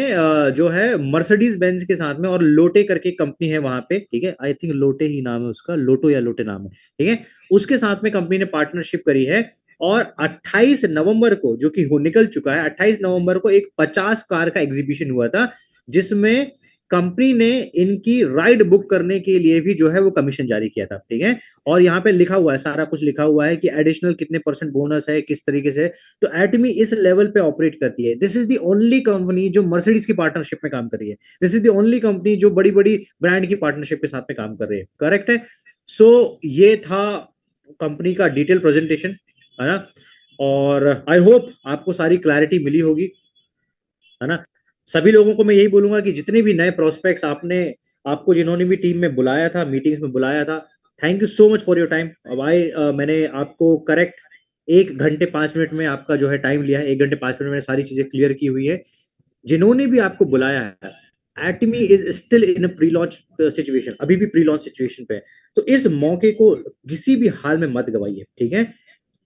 जो है मर्सिडीज बेंज के साथ में, और लोटे करके कंपनी है वहां पे, ठीक है, आई थिंक लोटे ही नाम है उसका, लोटो या लोटे नाम है, ठीक है, उसके साथ में कंपनी ने पार्टनरशिप करी है। और 28 नवंबर को, जो कि हो निकल चुका है, 28 नवंबर को एक 50 कार का एग्जीबिशन हुआ था, जिसमें कंपनी ने इनकी राइड बुक करने के लिए भी जो है वो कमीशन जारी किया था। ठीक है। और यहाँ पे लिखा हुआ है, सारा कुछ लिखा हुआ है कि एडिशनल कितने परसेंट बोनस है, किस तरीके से। तो एटमी इस लेवल पे ऑपरेट करती है। This is the only company जो मर्सिडीज की पार्टनरशिप में काम कर रही है। This is the only company जो बड़ी बड़ी ब्रांड की पार्टनरशिप के साथ में काम कर रही है। करेक्ट है। सो ये था कंपनी का डिटेल प्रेजेंटेशन, है ना। और आई होप आपको सारी क्लैरिटी मिली होगी, है ना। सभी लोगों को मैं यही बोलूंगा कि जितने भी नए प्रोस्पेक्ट्स आपने, आपको जिन्होंने भी टीम में बुलाया था, मीटिंग्स में बुलाया था, thank you so much for your time. अब मैंने आपको करेक्ट 1 घंटे 5 मिनट में आपका जो है टाइम लिया है। 1 घंटे 5 मिनट में सारी चीजें क्लियर की हुई है। जिन्होंने भी आपको बुलाया है, Atomy is still in pre launch situation, अभी भी प्री लॉन्च सिचुएशन पे है। तो इस मौके को किसी भी हाल में मत गवाइए। ठीक है।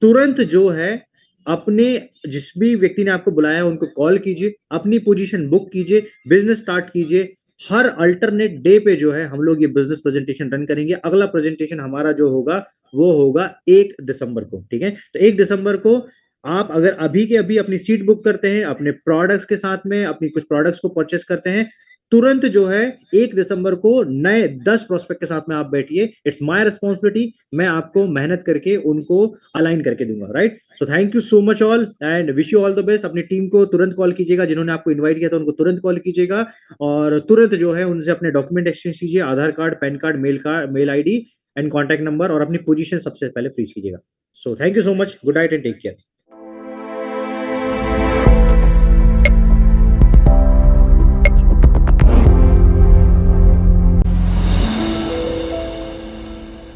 तुरंत जो है अपने, जिस भी व्यक्ति ने आपको बुलाया है उनको कॉल कीजिए, अपनी पोजीशन बुक कीजिए, बिजनेस स्टार्ट कीजिए। हर अल्टरनेट डे पे जो है हम लोग ये बिजनेस प्रेजेंटेशन रन करेंगे। अगला प्रेजेंटेशन हमारा जो होगा वो होगा 1 दिसंबर को। ठीक है। तो 1 दिसंबर को आप अगर अभी के अभी अपनी सीट बुक करते हैं, अपने प्रोडक्ट्स के साथ में अपनी कुछ प्रोडक्ट्स को परचेस करते हैं, तुरंत जो है 1 दिसंबर को नए 10 प्रोस्पेक्ट के साथ में आप बैठिए। इट्स माय रिस्पॉन्सिबिलिटी, मैं आपको मेहनत करके उनको अलाइन करके दूंगा। Right. So thank you so much all and wish you all the best. अपनी टीम को तुरंत कॉल कीजिएगा, जिन्होंने आपको इन्वाइट किया था उनको तुरंत कॉल कीजिएगा, और तुरंत जो है उनसे अपने डॉक्यूमेंट एक्सचेंज कीजिए, Aadhaar card, PAN card, mail ID and contact number, और अपनी पोजीशन सबसे पहले फ्रीज कीजिएगा। So thank you so much, good night and take care.